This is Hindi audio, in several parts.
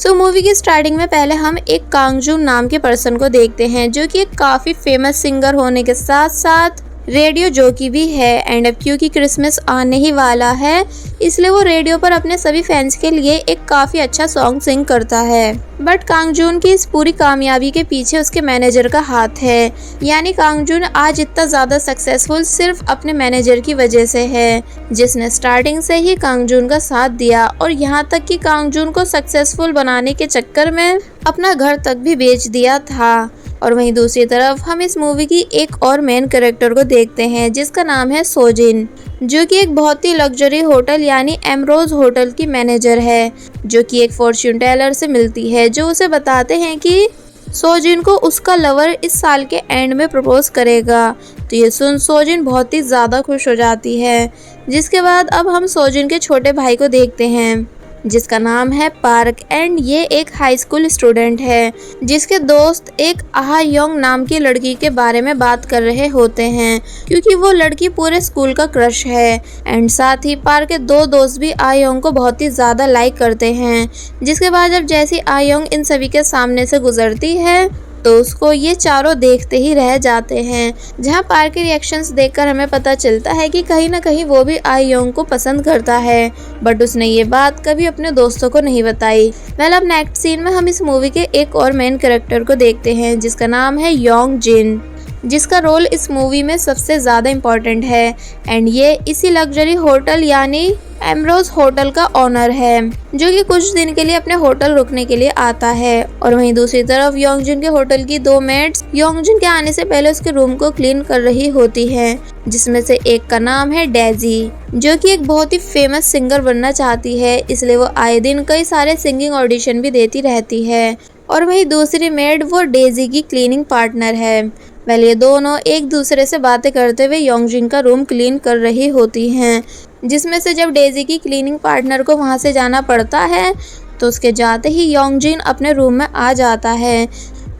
मूवी की स्टार्टिंग में पहले हम एक कांगजून नाम के पर्सन को देखते हैं, जो कि एक काफ़ी फेमस सिंगर होने के साथ साथ रेडियो जॉकी भी है। एंड अब क्योंकि क्रिसमस आने ही वाला है, इसलिए वो रेडियो पर अपने सभी फैंस के लिए एक काफ़ी अच्छा सॉन्ग सिंग करता है। बट कांगजून की इस पूरी कामयाबी के पीछे उसके मैनेजर का हाथ है। यानी कांगजून आज इतना ज़्यादा सक्सेसफुल सिर्फ अपने मैनेजर की वजह से है, जिसने स्टार्टिंग से ही कांगजून का साथ दिया और यहाँ तक कि कांगजून को सक्सेसफुल बनाने के चक्कर में अपना घर तक भी बेच दिया था। और वहीं दूसरी तरफ हम इस मूवी की एक और मेन कैरेक्टर को देखते हैं, जिसका नाम है सोजिन, जो कि एक बहुत ही लग्जरी होटल यानी एमरोज होटल की मैनेजर है, जो कि एक फॉर्च्यून टेलर से मिलती है, जो उसे बताते हैं कि सोजिन को उसका लवर इस साल के एंड में प्रपोज करेगा। तो ये सुन सोजिन बहुत ही ज़्यादा खुश हो जाती है। जिसके बाद अब हम सोजिन के छोटे भाई को देखते हैं, जिसका नाम है पार्क। एंड ये एक हाई स्कूल स्टूडेंट है, जिसके दोस्त एक आहा योंग नाम की लड़की के बारे में बात कर रहे होते हैं, क्योंकि वो लड़की पूरे स्कूल का क्रश है। एंड साथ ही पार्क के दो दोस्त भी आ योंग को बहुत ही ज़्यादा लाइक करते हैं। जिसके बाद जब जैसी आ योंग इन सभी के सामने से गुजरती है, तो उसको ये चारों देखते ही रह जाते हैं। जहाँ पार्क के रिएक्शंस देखकर हमें पता चलता है कि कहीं ना कहीं वो भी आ योंग को पसंद करता है, बट उसने ये बात कभी अपने दोस्तों को नहीं बताई। अब नेक्स्ट सीन में हम इस मूवी के एक और मेन कैरेक्टर को देखते हैं, जिसका नाम है योंग जिन, जिसका रोल इस मूवी में सबसे ज़्यादा इम्पोर्टेंट है। एंड ये इसी लग्जरी होटल यानी एमरोज होटल का ऑनर है, जो कि कुछ दिन के लिए अपने होटल रुकने के लिए आता है। और वहीं दूसरी तरफ योंगजिन के होटल की दो मेट्स योंगजिन के आने से पहले उसके रूम को क्लीन कर रही होती हैं, जिसमें से एक का नाम है डेजी, जो कि एक बहुत ही फेमस सिंगर बनना चाहती है, इसलिए वो आए दिन कई सारे सिंगिंग ऑडिशन भी देती रहती है। और वहीं दूसरी मेड वो डेजी की क्लीनिंग पार्टनर है। ये दोनों एक दूसरे से बातें करते हुए योंगजिन का रूम क्लीन कर रही होती हैं, जिसमें से जब डेजी की क्लीनिंग पार्टनर को वहां से जाना पड़ता है, तो उसके जाते ही योंगजिन अपने रूम में आ जाता है,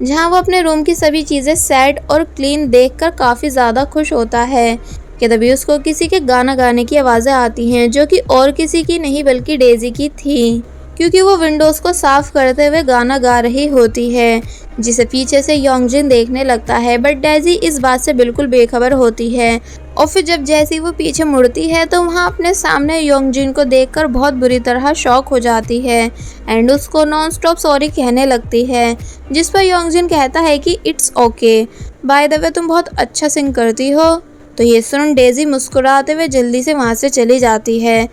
जहां वो अपने रूम की सभी चीज़ें सेट और क्लीन देखकर काफ़ी ज़्यादा खुश होता है कि तभी उसको किसी के गाना गाने की आवाज़ें आती हैं, जो कि और किसी की नहीं बल्कि डेजी की थी, क्योंकि वो विंडोज़ को साफ करते हुए गाना गा रही होती है, जिसे पीछे से योंगजिन देखने लगता है। बट डेजी इस बात से बिल्कुल बेखबर होती है। और फिर जब जैसी वो पीछे मुड़ती है, तो वहाँ अपने सामने योंगजिन को देखकर बहुत बुरी तरह शॉक हो जाती है एंड उसको नॉन स्टॉप सॉरी कहने लगती है, जिस पर योंगजिन कहता है कि it's okay, by the way तुम बहुत अच्छा सिंग करती हो। तो ये सुन डेजी मुस्कुराते हुए जल्दी से वहाँ से चली जाती है।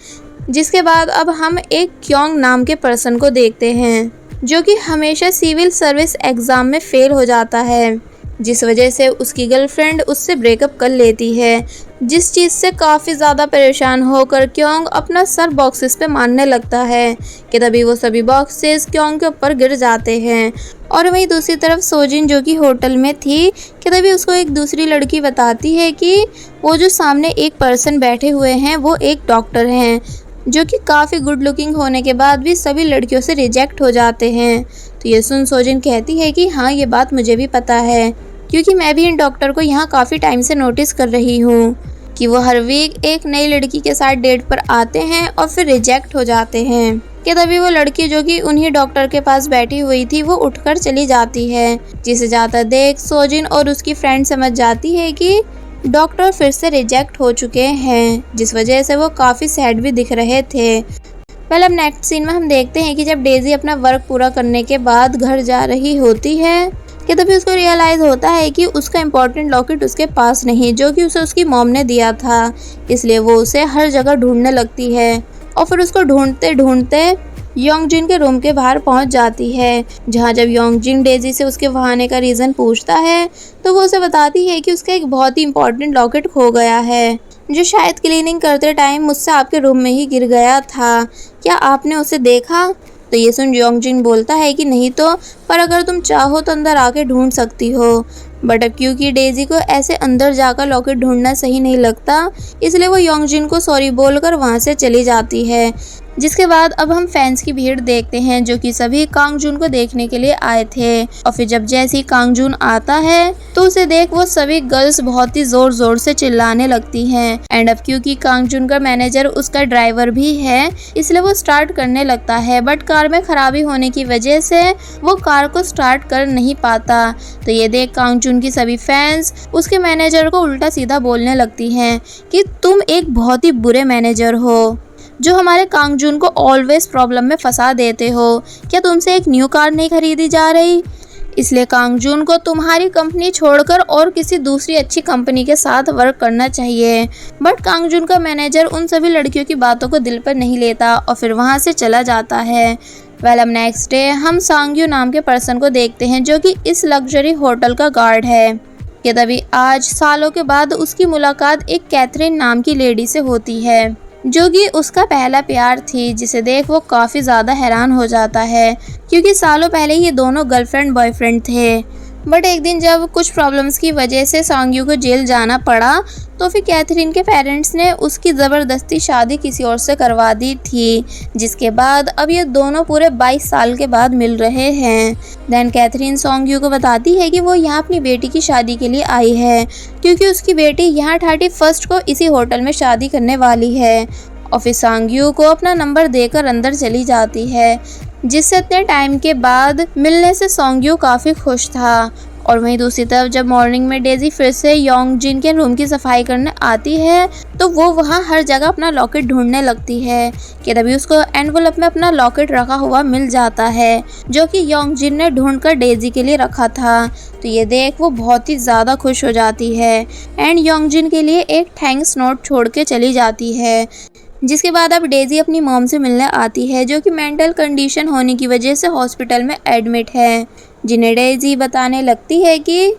जिसके बाद अब हम एक क्योंग नाम के पर्सन को देखते हैं, जो कि हमेशा सिविल सर्विस एग्ज़ाम में फेल हो जाता है, जिस वजह से उसकी गर्लफ्रेंड उससे ब्रेकअप कर लेती है, जिस चीज़ से काफ़ी ज़्यादा परेशान होकर क्योंग अपना सर बॉक्सेस पे मारने लगता है कि तभी वो सभी बॉक्सेस क्योंग के ऊपर गिर जाते हैं। और वहीं दूसरी तरफ सोजिन, जो कि होटल में थी, कि तभी उसको एक दूसरी लड़की बताती है कि वो जो सामने एक पर्सन बैठे हुए हैं वो एक डॉक्टर हैं, जो कि काफ़ी गुड लुकिंग होने के बाद भी सभी लड़कियों से रिजेक्ट हो जाते हैं। तो ये सुन सोजिन कहती है कि हाँ, ये बात मुझे भी पता है, क्योंकि मैं भी इन डॉक्टर को यहाँ काफ़ी टाइम से नोटिस कर रही हूँ कि वो हर वीक एक नई लड़की के साथ डेट पर आते हैं और फिर रिजेक्ट हो जाते हैं। कि तभी वो लड़की, जो कि उन्हीं डॉक्टर के पास बैठी हुई थी, वो उठकर चली जाती है, जिसे जाता देख सोजिन और उसकी फ्रेंड समझ जाती है कि डॉक्टर फिर से रिजेक्ट हो चुके हैं, जिस वजह से वो काफ़ी सैड भी दिख रहे थे। अब नेक्स्ट सीन में हम देखते हैं कि जब डेजी अपना वर्क पूरा करने के बाद घर जा रही होती है, कि तभी उसको रियलाइज़ होता है कि उसका इम्पोर्टेंट लॉकेट उसके पास नहीं, जो कि उसे उसकी मॉम ने दिया था। इसलिए वो उसे हर जगह ढूंढने लगती है और फिर उसको ढूंढते ढूंढते योंगजिन के रूम के बाहर पहुंच जाती है, जहां जब योंगजिन डेजी से उसके वहाँ आने का रीज़न पूछता है, तो वो उसे बताती है कि उसका एक बहुत ही इम्पोर्टेंट लॉकेट खो गया है, जो शायद क्लीनिंग करते टाइम मुझसे आपके रूम में ही गिर गया था। क्या आपने उसे देखा? तो ये सुन योंगजिन बोलता है कि नहीं तो, पर अगर तुम चाहो तो अंदर आके ढूंढ सकती हो। बट अब क्योंकि डेजी को ऐसे अंदर जाकर लॉकेट ढूंढना सही नहीं लगता, इसलिए वो योंगजिन को सॉरी बोलकर वहाँ से चली जाती है। जिसके बाद अब हम फैंस की भीड़ देखते हैं जो कि सभी कांग जून को देखने के लिए आए थे। और फिर जब जैसे ही कांग जून आता है तो उसे देख वो सभी गर्ल्स बहुत ही जोर जोर से चिल्लाने लगती हैं। एंड अब क्योंकि कांग जून का मैनेजर उसका ड्राइवर भी है इसलिए वो स्टार्ट करने लगता है, बट कार में खराबी होने की वजह से वो कार को स्टार्ट कर नहीं पाता। तो ये देख कांग जून की सभी फैंस उसके मैनेजर को उल्टा सीधा बोलने लगती हैं कि तुम एक बहुत ही बुरे मैनेजर हो जो हमारे कांग जून को ऑलवेज प्रॉब्लम में फंसा देते हो। क्या तुमसे एक न्यू कार नहीं खरीदी जा रही? इसलिए कांग जून को तुम्हारी कंपनी छोड़कर और किसी दूसरी अच्छी कंपनी के साथ वर्क करना चाहिए। बट कांग जून का मैनेजर उन सभी लड़कियों की बातों को दिल पर नहीं लेता और फिर वहाँ से चला जाता है। अब नेक्स्ट डे हम सांग्यू नाम के पर्सन को देखते हैं जो कि इस लग्जरी होटल का गार्ड है। कि तभी आज सालों के बाद उसकी मुलाकात एक कैथरीन नाम की लेडी से होती है जो कि उसका पहला प्यार थी, जिसे देख वो काफ़ी ज़्यादा हैरान हो जाता है क्योंकि सालों पहले ये दोनों गर्लफ्रेंड बॉयफ्रेंड थे। बट एक दिन जब कुछ प्रॉब्लम्स की वजह से सांग्यू को जेल जाना पड़ा तो फिर कैथरीन के पेरेंट्स ने उसकी ज़बरदस्ती शादी किसी और से करवा दी थी, जिसके बाद अब ये दोनों पूरे 22 साल के बाद मिल रहे हैं। देन कैथरीन सांग्यू को बताती है कि वो यहाँ अपनी बेटी की शादी के लिए आई है क्योंकि उसकी बेटी यहाँ 31 को इसी होटल में शादी करने वाली है। और फिर सांग्यू को अपना नंबर देकर अंदर चली जाती है, जिससे इतने टाइम के बाद मिलने से सांग्यू काफ़ी खुश था। और वहीं दूसरी तरफ जब मॉर्निंग में डेजी फिर से योंग जिन के रूम की सफाई करने आती है तो वो वहाँ हर जगह अपना लॉकेट ढूंढने लगती है कि तभी उसको एनवलप में अपना लॉकेट रखा हुआ मिल जाता है जो कि योंग जिन ने ढूंढकर डेजी के लिए रखा था। तो ये देख वो बहुत ही ज़्यादा खुश हो जाती है एंड योंग जिन के लिए एक थैंक्स नोट छोड़ के चली जाती है। जिसके बाद अब डेजी अपनी मॉम से मिलने आती है जो कि मेंटल कंडीशन होने की वजह से हॉस्पिटल में एडमिट है, जिन्हें डेजी बताने लगती है कि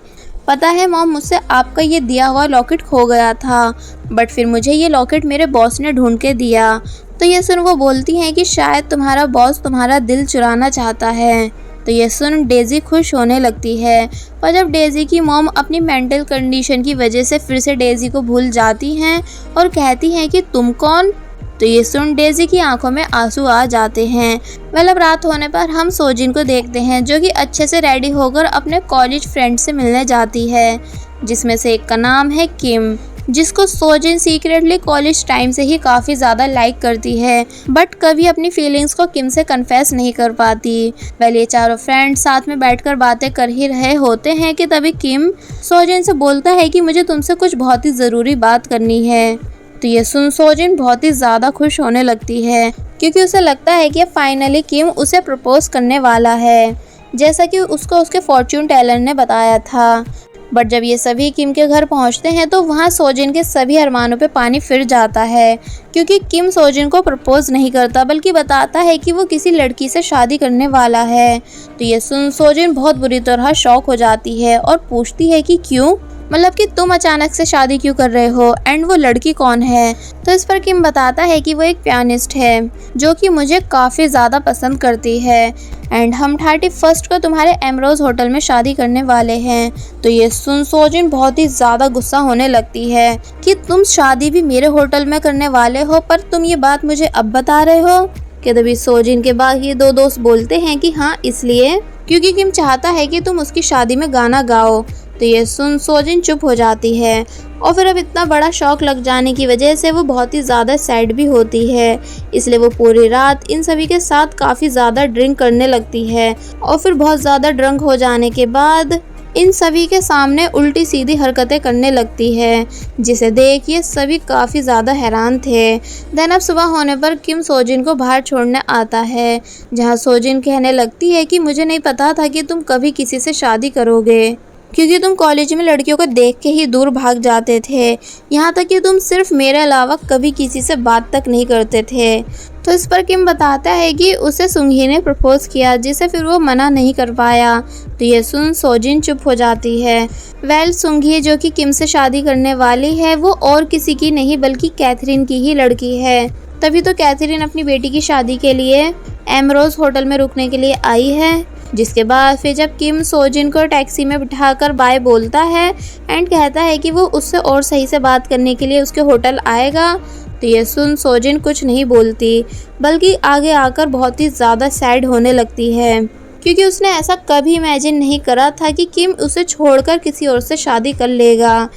पता है मॉम, मुझसे आपका ये दिया हुआ लॉकेट खो गया था बट फिर मुझे ये लॉकेट मेरे बॉस ने ढूंढ के दिया। तो ये सुन वो बोलती हैं कि शायद तुम्हारा बॉस तुम्हारा दिल चुराना चाहता है। तो ये सुन डेजी खुश होने लगती है, पर जब डेजी की मॉम अपनी मेंटल कंडीशन की वजह से फिर से डेजी को भूल जाती हैं और कहती हैं कि तुम कौन। तो ये सुन डेजी की आंखों में आंसू आ जाते हैं। अब रात होने पर हम सोजिन को देखते हैं जो कि अच्छे से रेडी होकर अपने कॉलेज फ्रेंड से मिलने जाती है, जिसमें से एक का नाम है किम, जिसको सोजिन सीक्रेटली कॉलेज टाइम से ही काफ़ी ज़्यादा लाइक करती है बट कभी अपनी फीलिंग्स को किम से कन्फेस नहीं कर पाती। ये चारों फ्रेंड्स साथ में बैठकर बातें कर ही रहे होते हैं कि तभी किम सोजिन से बोलता है कि मुझे तुमसे कुछ बहुत ही ज़रूरी बात करनी है। तो ये सुन सोजिन बहुत ही ज़्यादा खुश होने लगती है क्योंकि उसे लगता है कि फाइनली किम उसे प्रपोज करने वाला है, जैसा कि उसको उसके फॉर्च्यून टेलर ने बताया था। बट जब ये सभी किम के घर पहुंचते हैं तो वहाँ सोजिन के सभी अरमानों पे पानी फिर जाता है क्योंकि किम सोजिन को प्रपोज नहीं करता बल्कि बताता है कि वो किसी लड़की से शादी करने वाला है। तो ये सुन सोजिन बहुत बुरी तरह शॉक हो जाती है और पूछती है कि क्यों, मतलब कि तुम अचानक से शादी क्यों कर रहे हो एंड वो लड़की कौन है। तो इस पर किम बताता है कि वो एक पियानिस्ट है जो कि मुझे काफ़ी ज़्यादा पसंद करती है एंड हम 31 को तुम्हारे एमरोज होटल में शादी करने वाले हैं। तो ये सुन सोजिन बहुत ही ज़्यादा गुस्सा होने लगती है कि तुम शादी भी मेरे होटल में करने वाले हो पर तुम ये बात मुझे अब बता रहे हो। कि तभी सोजिन के बाद ये दो दोस्त बोलते हैं कि हाँ इसलिए क्योंकि किम चाहता है कि तुम उसकी शादी में गाना गाओ। तो ये सुन सोजिन चुप हो जाती है और फिर अब इतना बड़ा शौक लग जाने की वजह से वो बहुत ही ज़्यादा सैड भी होती है, इसलिए वो पूरी रात इन सभी के साथ काफ़ी ज़्यादा ड्रिंक करने लगती है और फिर बहुत ज़्यादा ड्रंक हो जाने के बाद इन सभी के सामने उल्टी सीधी हरकतें करने लगती है, जिसे देख ये सभी काफ़ी ज़्यादा हैरान थे। देन अब सुबह होने पर किम सोजिन को बाहर छोड़ने आता है, जहाँ सोजिन कहने लगती है कि मुझे नहीं पता था कि तुम कभी किसी से शादी करोगे क्योंकि तुम कॉलेज में लड़कियों को देख के ही दूर भाग जाते थे, यहाँ तक कि तुम सिर्फ मेरे अलावा कभी किसी से बात तक नहीं करते थे। तो इस पर किम बताता है कि उसे सुंघी ने प्रपोज किया जिसे फिर वो मना नहीं कर पाया। तो ये सुन सोजिन चुप हो जाती है। सुंघी जो कि किम से शादी करने वाली है वो और किसी की नहीं बल्कि कैथरीन की ही लड़की है। तभी तो कैथरीन अपनी बेटी की शादी के लिए एमरोज होटल में रुकने के लिए आई है, जिसके बाद फिर जब किम सोजिन को टैक्सी में बिठाकर बाय बोलता है एंड कहता है कि वो उससे और सही से बात करने के लिए उसके होटल आएगा, तो ये सुन सोजिन कुछ नहीं बोलती, बल्कि आगे आकर बहुत ही ज़्यादा सैड होने लगती है, क्योंकि उसने ऐसा कभी इमेजिन नहीं करा था कि किम उसे छोड़कर किसी और से शादी कर लेगा।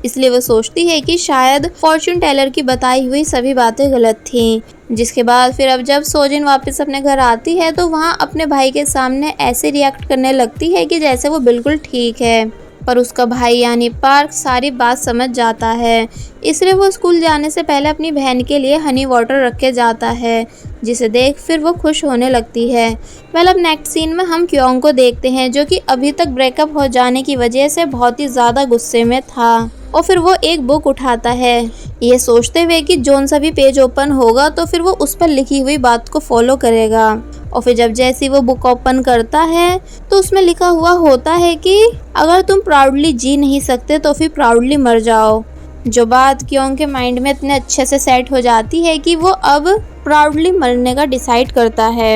इसलिए वो सोचती है कि शायद फॉर्च्यून टेलर की बताई हुई सभी बातें गलत थीं। जिसके बाद फिर अब जब सोजिन वापस अपने घर आती है तो वहाँ अपने भाई के सामने ऐसे रिएक्ट करने लगती है कि जैसे वो बिल्कुल ठीक है, पर उसका भाई यानी पार्क सारी बात समझ जाता है। इसलिए वो स्कूल जाने से पहले अपनी बहन के लिए हनी वाटर रख के जाता है, जिसे देख फिर वो खुश होने लगती है। अब नेक्स्ट सीन में हम क्योंग को देखते हैं, जो कि अभी तक ब्रेकअप हो जाने की वजह से बहुत ही ज़्यादा गुस्से में था, और फिर वो एक बुक उठाता है, ये सोचते हुए कि जोन सा भी पेज ओपन होगा तो फिर वो उस पर लिखी हुई बात को फॉलो करेगा। और फिर जब जैसे वो बुक ओपन करता है तो उसमें लिखा हुआ होता है कि अगर तुम प्राउडली जी नहीं सकते तो फिर प्राउडली मर जाओ। जो बात क्योंग के माइंड में इतने अच्छे से सेट हो जाती है कि वो अब प्राउडली मरने का डिसाइड करता है।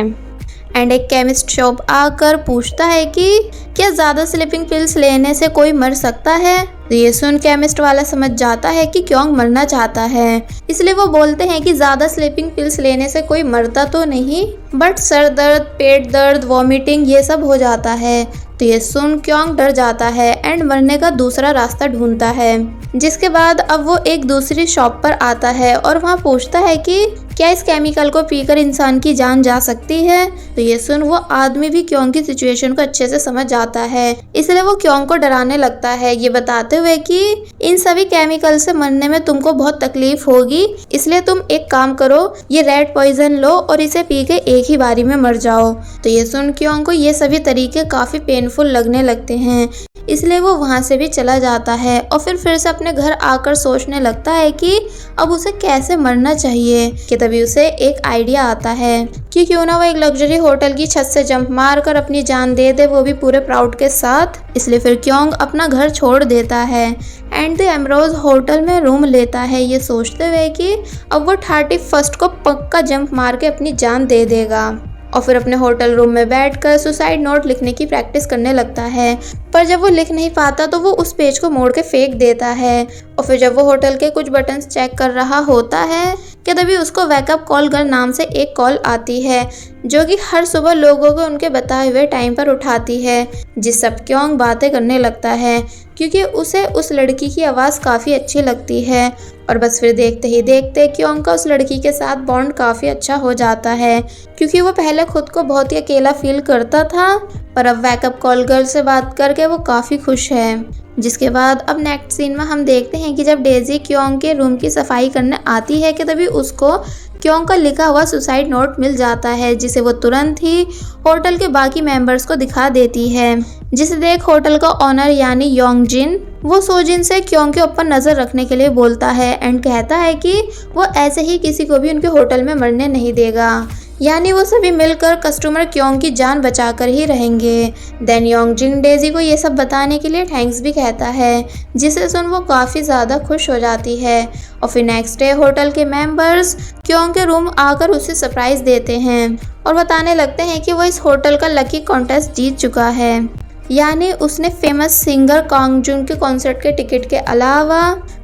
एंड एक केमिस्ट शॉप आकर पूछता है कि क्या ज़्यादा स्लीपिंग पिल्स लेने से कोई मर सकता है। तो ये सुन केमिस्ट वाला समझ जाता है कि क्योंग मरना चाहता है, इसलिए वो बोलते हैं कि ज़्यादा स्लीपिंग पिल्स लेने से कोई मरता तो नहीं, बट सर दर्द, पेट दर्द, वॉमिटिंग ये सब हो जाता है। तो ये सुन क्योंग डर जाता है एंड मरने का दूसरा रास्ता ढूंढता है। जिसके बाद अब वो एक दूसरी शॉप पर आता है और वहाँ पूछता है कि क्या इस केमिकल को पीकर इंसान की जान जा सकती है। तो ये सुन वो आदमी भी क्योंग की सिचुएशन को अच्छे से समझ जाता है, इसलिए वो क्योंग को डराने लगता है, ये बताते हुए कि इन सभी केमिकल से मरने में तुमको बहुत तकलीफ होगी, इसलिए तुम एक काम करो, ये रेड पॉइजन लो और इसे पी के एक ही बारी में मर जाओ। तो ये सुन क्योंग को ये सभी तरीके काफी पेनफुल लगने लगते हैं, इसलिए वो वहाँ से भी चला जाता है और फिर से अपने घर आकर सोचने लगता है कि अब उसे कैसे मरना चाहिए। कि तभी उसे एक आइडिया आता है कि क्यों ना वो एक लग्जरी होटल की छत से जंप मारकर अपनी जान दे दे, वो भी पूरे प्राउड के साथ। इसलिए फिर क्योंग अपना घर छोड़ देता है एंड द एमरोज होटल में रूम लेता है, ये सोचते हुए कि अब वो 31 को पक्का जंप मार के अपनी जान दे देगा। और फिर अपने होटल रूम में बैठकर सुसाइड नोट लिखने की प्रैक्टिस करने लगता है, पर जब वो लिख नहीं पाता तो वो उस पेज को मोड़ के फेंक देता है। और फिर जब वो होटल के कुछ बटन्स चेक कर रहा होता है कि तभी उसको वेकअप कॉल गर्ल नाम से एक कॉल आती है, जो कि हर सुबह लोगों को उनके बताए हुए टाइम पर उठाती है। जिस सब क्योंग बातें करने लगता है, क्योंकि उसे उस लड़की की आवाज़ काफ़ी अच्छी लगती है। और बस फिर देखते ही देखते क्योंग का उस लड़की के साथ बॉन्ड काफ़ी अच्छा हो जाता है, क्योंकि वो पहले खुद को बहुत ही अकेला फील करता था, पर अब वेकअप कॉल गर्ल से बात करके वो काफ़ी खुश है। जिसके बाद अब नेक्स्ट सीन में हम देखते हैं कि जब डेजी क्योंग के रूम की सफाई करने आती है कि तभी उसको क्योंग का लिखा हुआ सुसाइड नोट मिल जाता है, जिसे वो तुरंत ही होटल के बाकी मेंबर्स को दिखा देती है। जिसे देख होटल का ऑनर यानी योंग जिन वो सोजिन से क्योंग के ऊपर नज़र रखने के लिए बोलता है एंड कहता है कि वो ऐसे ही किसी को भी उनके होटल में मरने नहीं देगा, यानी वो सभी मिलकर कस्टमर क्योंग की जान बचाकर ही रहेंगे। देन योंग जिन डेजी को ये सब बताने के लिए थैंक्स भी कहता है, जिसे सुन वो काफ़ी ज़्यादा खुश हो जाती है। और फिर नेक्स्ट डे होटल के मेंबर्स क्योंग के रूम आकर उसे सरप्राइज देते हैं और बताने लगते हैं कि वो इस होटल का लकी कॉन्टेस्ट जीत चुका है, यानी उसने फेमस सिंगर कांगजुन के कॉन्सर्ट के टिकट के अलावा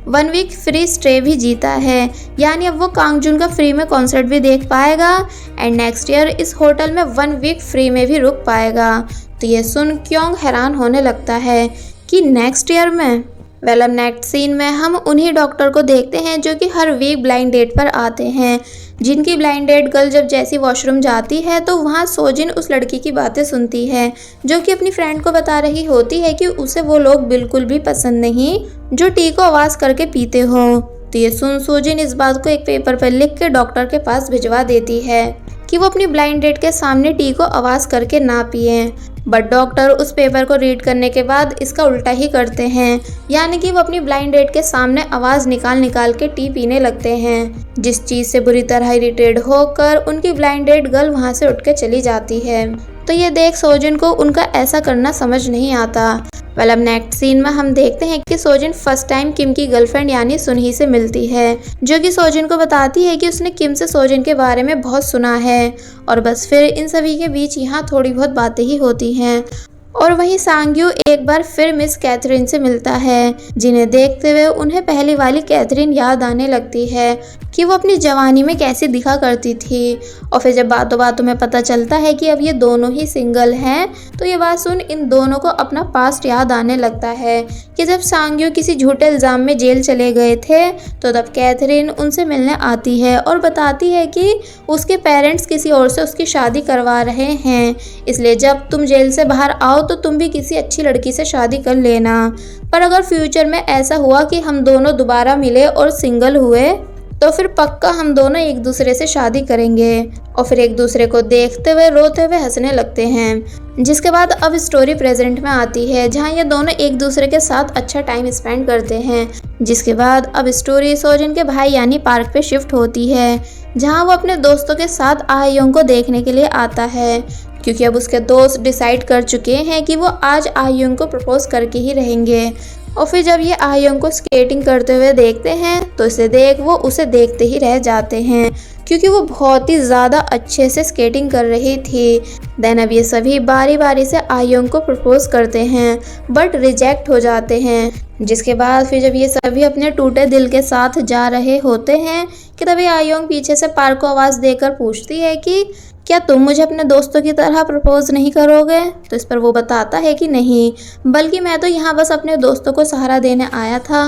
1 वीक फ्री स्टे भी जीता है, यानी अब वो कांगजुन का फ्री में कॉन्सर्ट भी देख पाएगा एंड नेक्स्ट ईयर इस होटल में 1 वीक फ्री में भी रुक पाएगा। तो ये सुन क्योंग हैरान होने लगता है कि नेक्स्ट ईयर में। अब नेक्स्ट सीन में हम उन्हीं डॉक्टर को देखते हैं जो कि हर वीक ब्लाइंड डेट पर आते हैं, जिनकी ब्लाइंड डेट गर्ल जब जैसी वॉशरूम जाती है तो वहाँ सोजिन उस लड़की की बातें सुनती है, जो कि अपनी फ्रेंड को बता रही होती है कि उसे वो लोग बिल्कुल भी पसंद नहीं जो टी को आवाज़ करके पीते हो। तो ये सुन सोजिन इस बात को एक पेपर पर लिख के डॉक्टर के पास भिजवा देती है कि वो अपनी ब्लाइंड डेट के सामने टी को आवाज़ करके ना पिए, बट डॉक्टर उस पेपर को रीड करने के बाद इसका उल्टा ही करते हैं, यानी कि वो अपनी ब्लाइंड डेट के सामने आवाज़ निकाल के टी पीने लगते हैं, जिस चीज़ से बुरी तरह इरिटेट होकर उनकी ब्लाइंड डेट गर्ल वहाँ से उठ के चली जाती है। तो ये देख सोजिन को उनका ऐसा करना समझ नहीं आता। अब नेक्स्ट सीन में हम देखते हैं कि सोजिन फर्स्ट टाइम किम की गर्लफ्रेंड यानी सुनही से मिलती है, जो कि सोजिन को बताती है कि उसने किम से सोजिन के बारे में बहुत सुना है। और बस फिर इन सभी के बीच यहाँ थोड़ी बहुत बातें ही होती हैं और वहीं सांग्यू एक बार फिर मिस कैथरीन से मिलता है, जिन्हें देखते हुए उन्हें पहली वाली कैथरीन याद आने लगती है कि वो अपनी जवानी में कैसी दिखा करती थी। और फिर जब बातों बातों में पता चलता है कि अब ये दोनों ही सिंगल हैं, तो ये बात सुन इन दोनों को अपना पास्ट याद आने लगता है कि जब सांग्यू किसी झूठे इल्ज़ाम में जेल चले गए थे, तो तब कैथरीन उनसे मिलने आती है और बताती है कि उसके पेरेंट्स किसी और से उसकी शादी करवा रहे हैं, इसलिए जब तुम जेल से बाहर आओ तो तुम भी किसी अच्छी लड़की से शादी कर लेना। पर अगर फ्यूचर में ऐसा हुआ कि हम दोनों दोबारा मिले और सिंगल हुए, तो फिर पक्का हम दोनों एक दूसरे से शादी करेंगे। और फिर एक दूसरे को देखते हुए रोते हुए हंसने लगते हैं। जिसके बाद अब स्टोरी प्रेजेंट में आती है, जहां ये दोनों एक दूसरे के साथ अच्छा टाइम स्पेंड करते हैं। जिसके बाद अब स्टोरी सोजन के भाई यानी पार्क पे शिफ्ट होती है, जहां वो अपने दोस्तों के साथ आयोंग को देखने के लिए आता है, क्योंकि अब उसके दोस्त डिसाइड कर चुके हैं कि वो आज आयोंग को प्रपोज करके ही रहेंगे। और फिर जब ये आयोंग को स्केटिंग करते हुए देखते हैं, तो वो उसे देखते ही रह जाते हैं, क्योंकि वो बहुत ही ज़्यादा अच्छे से स्केटिंग कर रही थी। देन अब ये सभी बारी बारी से आयोंग को प्रपोज करते हैं, बट रिजेक्ट हो जाते हैं। जिसके बाद फिर जब ये सभी अपने टूटे दिल के साथ जा रहे होते हैं, कि तभी आयोंग पीछे से पार्क को आवाज़ देकर पूछती है कि क्या तुम मुझे अपने दोस्तों की तरह प्रपोज नहीं करोगे? तो इस पर वो बताता है कि नहीं, बल्कि मैं तो यहाँ बस अपने दोस्तों को सहारा देने आया था।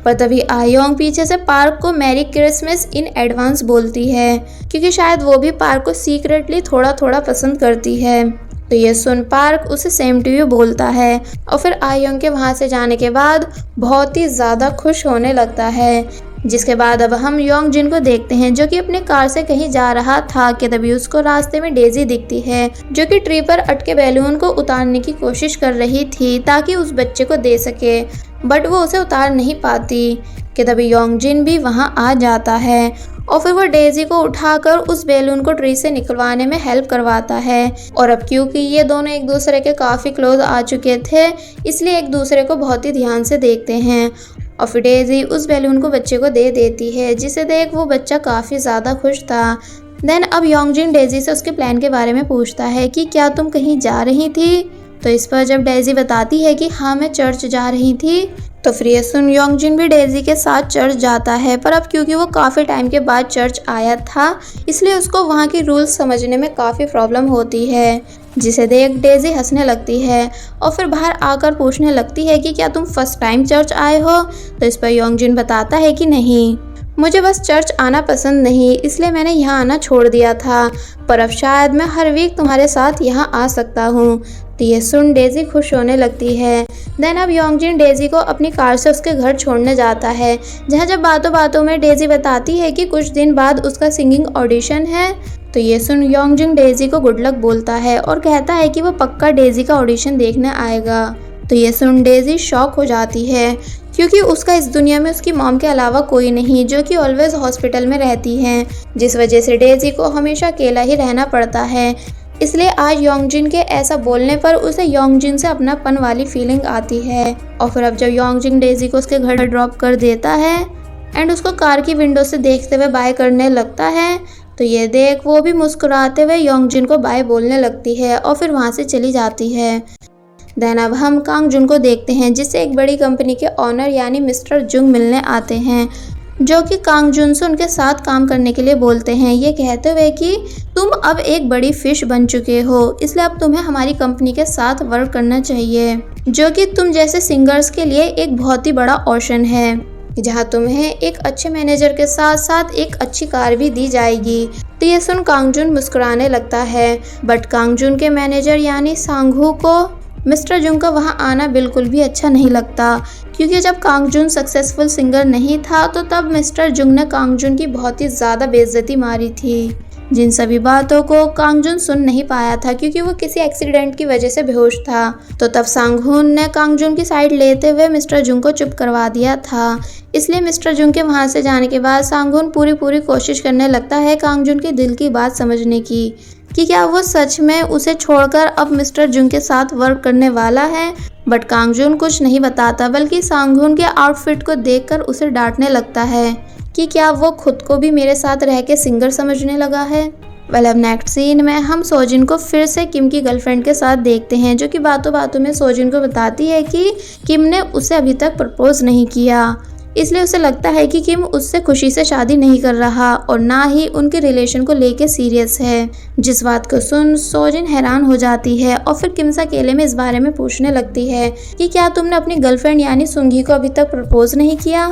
पर तभी आयोंग पीछे से पार्क को मैरी क्रिसमस इन एडवांस बोलती है, क्योंकि शायद वो भी पार्क को सीक्रेटली थोड़ा थोड़ा पसंद करती है। तो ये सुन पार्क उसे सेम टू यू बोलता है, और फिर आयोंग के वहाँ से जाने के बाद बहुत ही ज़्यादा खुश होने लगता है। जिसके बाद अब हम योंग जिन को देखते हैं, जो कि अपने कार से कहीं जा रहा था, कि तभी उसको रास्ते में डेजी दिखती है, जो कि ट्री पर अटके बैलून को उतारने की कोशिश कर रही थी ताकि उस बच्चे को दे सके, बट वो उसे उतार नहीं पाती। कि तभी योंग जिन भी वहाँ आ जाता है, और फिर वो डेजी को उठाकर उस बैलून को ट्री से निकलवाने में हेल्प करवाता है। और अब क्योंकि ये दोनों एक दूसरे के काफ़ी क्लोज आ चुके थे, इसलिए एक दूसरे को बहुत ही ध्यान से देखते हैं। और फिर डेजी उस बैलून को बच्चे को दे देती है, जिसे देख वो बच्चा काफ़ी ज़्यादा खुश था। देन अब योंगजिन डेजी से उसके प्लान के बारे में पूछता है कि क्या तुम कहीं जा रही थी? तो इस पर जब डेजी बताती है कि हाँ मैं चर्च जा रही थी, तो फिर ये सुन योंगजिन भी डेजी के साथ चर्च जाता है। पर अब क्योंकि वो काफ़ी टाइम के बाद चर्च आया था, इसलिए उसको वहाँ की रूल्स समझने में काफ़ी प्रॉब्लम होती है। जिसे देख डेजी हंसने लगती है, और फिर बाहर आकर पूछने लगती है कि क्या तुम फर्स्ट टाइम चर्च आए हो? तो इस पर योंगजिन बताता है कि नहीं, मुझे बस चर्च आना पसंद नहीं, इसलिए मैंने यहाँ आना छोड़ दिया था, पर अब शायद मैं हर वीक तुम्हारे साथ यहाँ आ सकता हूँ। तो ये सुन डेजी खुश होने लगती है। देन अब योंगजिन डेजी को अपनी कार से उसके घर छोड़ने जाता है, जहाँ जब बातों बातों में डेजी बताती है कि कुछ दिन बाद उसका सिंगिंग ऑडिशन है। तो ये सुन योंगजिन डेजी को गुड लक बोलता है और कहता है कि वो पक्का डेजी का ऑडिशन देखने आएगा। तो ये सुन डेजी शॉक हो जाती है, क्योंकि उसका इस दुनिया में उसकी मॉम के अलावा कोई नहीं, जो कि ऑलवेज हॉस्पिटल में रहती हैं, जिस वजह से डेजी को हमेशा अकेला ही रहना पड़ता है। इसलिए आज योंगजिन के ऐसा बोलने पर उसे योंगजिन से अपनापन वाली फीलिंग आती है। और फिर अब जब योंगजिन डेजी को उसके घर ड्रॉप कर देता है एंड उसको कार की विंडो से देखते हुए बाय करने लगता है, तो ये देख वो भी मुस्कुराते हुए योंगजिन को बाय बोलने लगती है और फिर वहाँ से चली जाती है। देन अब हम कांगजुन को देखते हैं, जिससे एक बड़ी कंपनी के ऑनर यानी मिस्टर जुंग मिलने आते हैं, जो कि कांगजुन से उनके साथ काम करने के लिए बोलते हैं, ये कहते हुए कि तुम अब एक बड़ी फिश बन चुके हो, इसलिए अब तुम्हें हमारी कंपनी के साथ वर्क करना चाहिए, जो कि तुम जैसे सिंगर्स के लिए एक बहुत ही बड़ा ऑप्शन है, जहां तुम्हें एक अच्छे मैनेजर के साथ साथ एक अच्छी कार भी दी जाएगी। तो ये सुन कांगजुन मुस्कुराने लगता है, बट कांगजुन के मैनेजर यानी सांगहू को मिस्टर जुंग का वहाँ आना बिल्कुल भी अच्छा नहीं लगता, क्योंकि जब कांगजुन सक्सेसफुल सिंगर नहीं था, तो तब मिस्टर जुंग ने कांगजुन की बहुत ही ज़्यादा बेइज्जती मारी थी, जिन सभी बातों को कांगजुन सुन नहीं पाया था, क्योंकि वो किसी एक्सीडेंट की वजह से बेहोश था। तो तब सांगहून ने कांगजुन की साइड लेते हुए मिस्टर जुंग को चुप करवा दिया था। इसलिए मिस्टर जुंग के वहाँ से जाने के बाद सांगहून पूरी कोशिश करने लगता है कांगजुन के दिल की बात समझने की, कि क्या वो सच में उसे छोड़कर अब मिस्टर जुंग के साथ वर्क करने वाला है। बट कांगजुन कुछ नहीं बताता, बल्कि सांगहून के आउटफिट को देखकर उसे डांटने लगता है कि क्या वो खुद को भी मेरे साथ रह के सिंगर समझने लगा है। अब नेक्स्ट सीन में हम सोजिन को फिर से किम की गर्लफ्रेंड के साथ देखते हैं, जो कि बातों बातों में सोजिन को बताती है कि किम ने उसे अभी तक प्रपोज नहीं किया, इसलिए उसे लगता है कि किम उससे खुशी से शादी नहीं कर रहा और ना ही उनके रिलेशन को लेके सीरियस है। जिस बात को सुन सोजिन हैरान हो जाती है और फिर किम से अकेले में इस बारे में पूछने लगती है कि क्या तुमने अपनी गर्लफ्रेंड यानी सुंगी को अभी तक प्रपोज नहीं किया,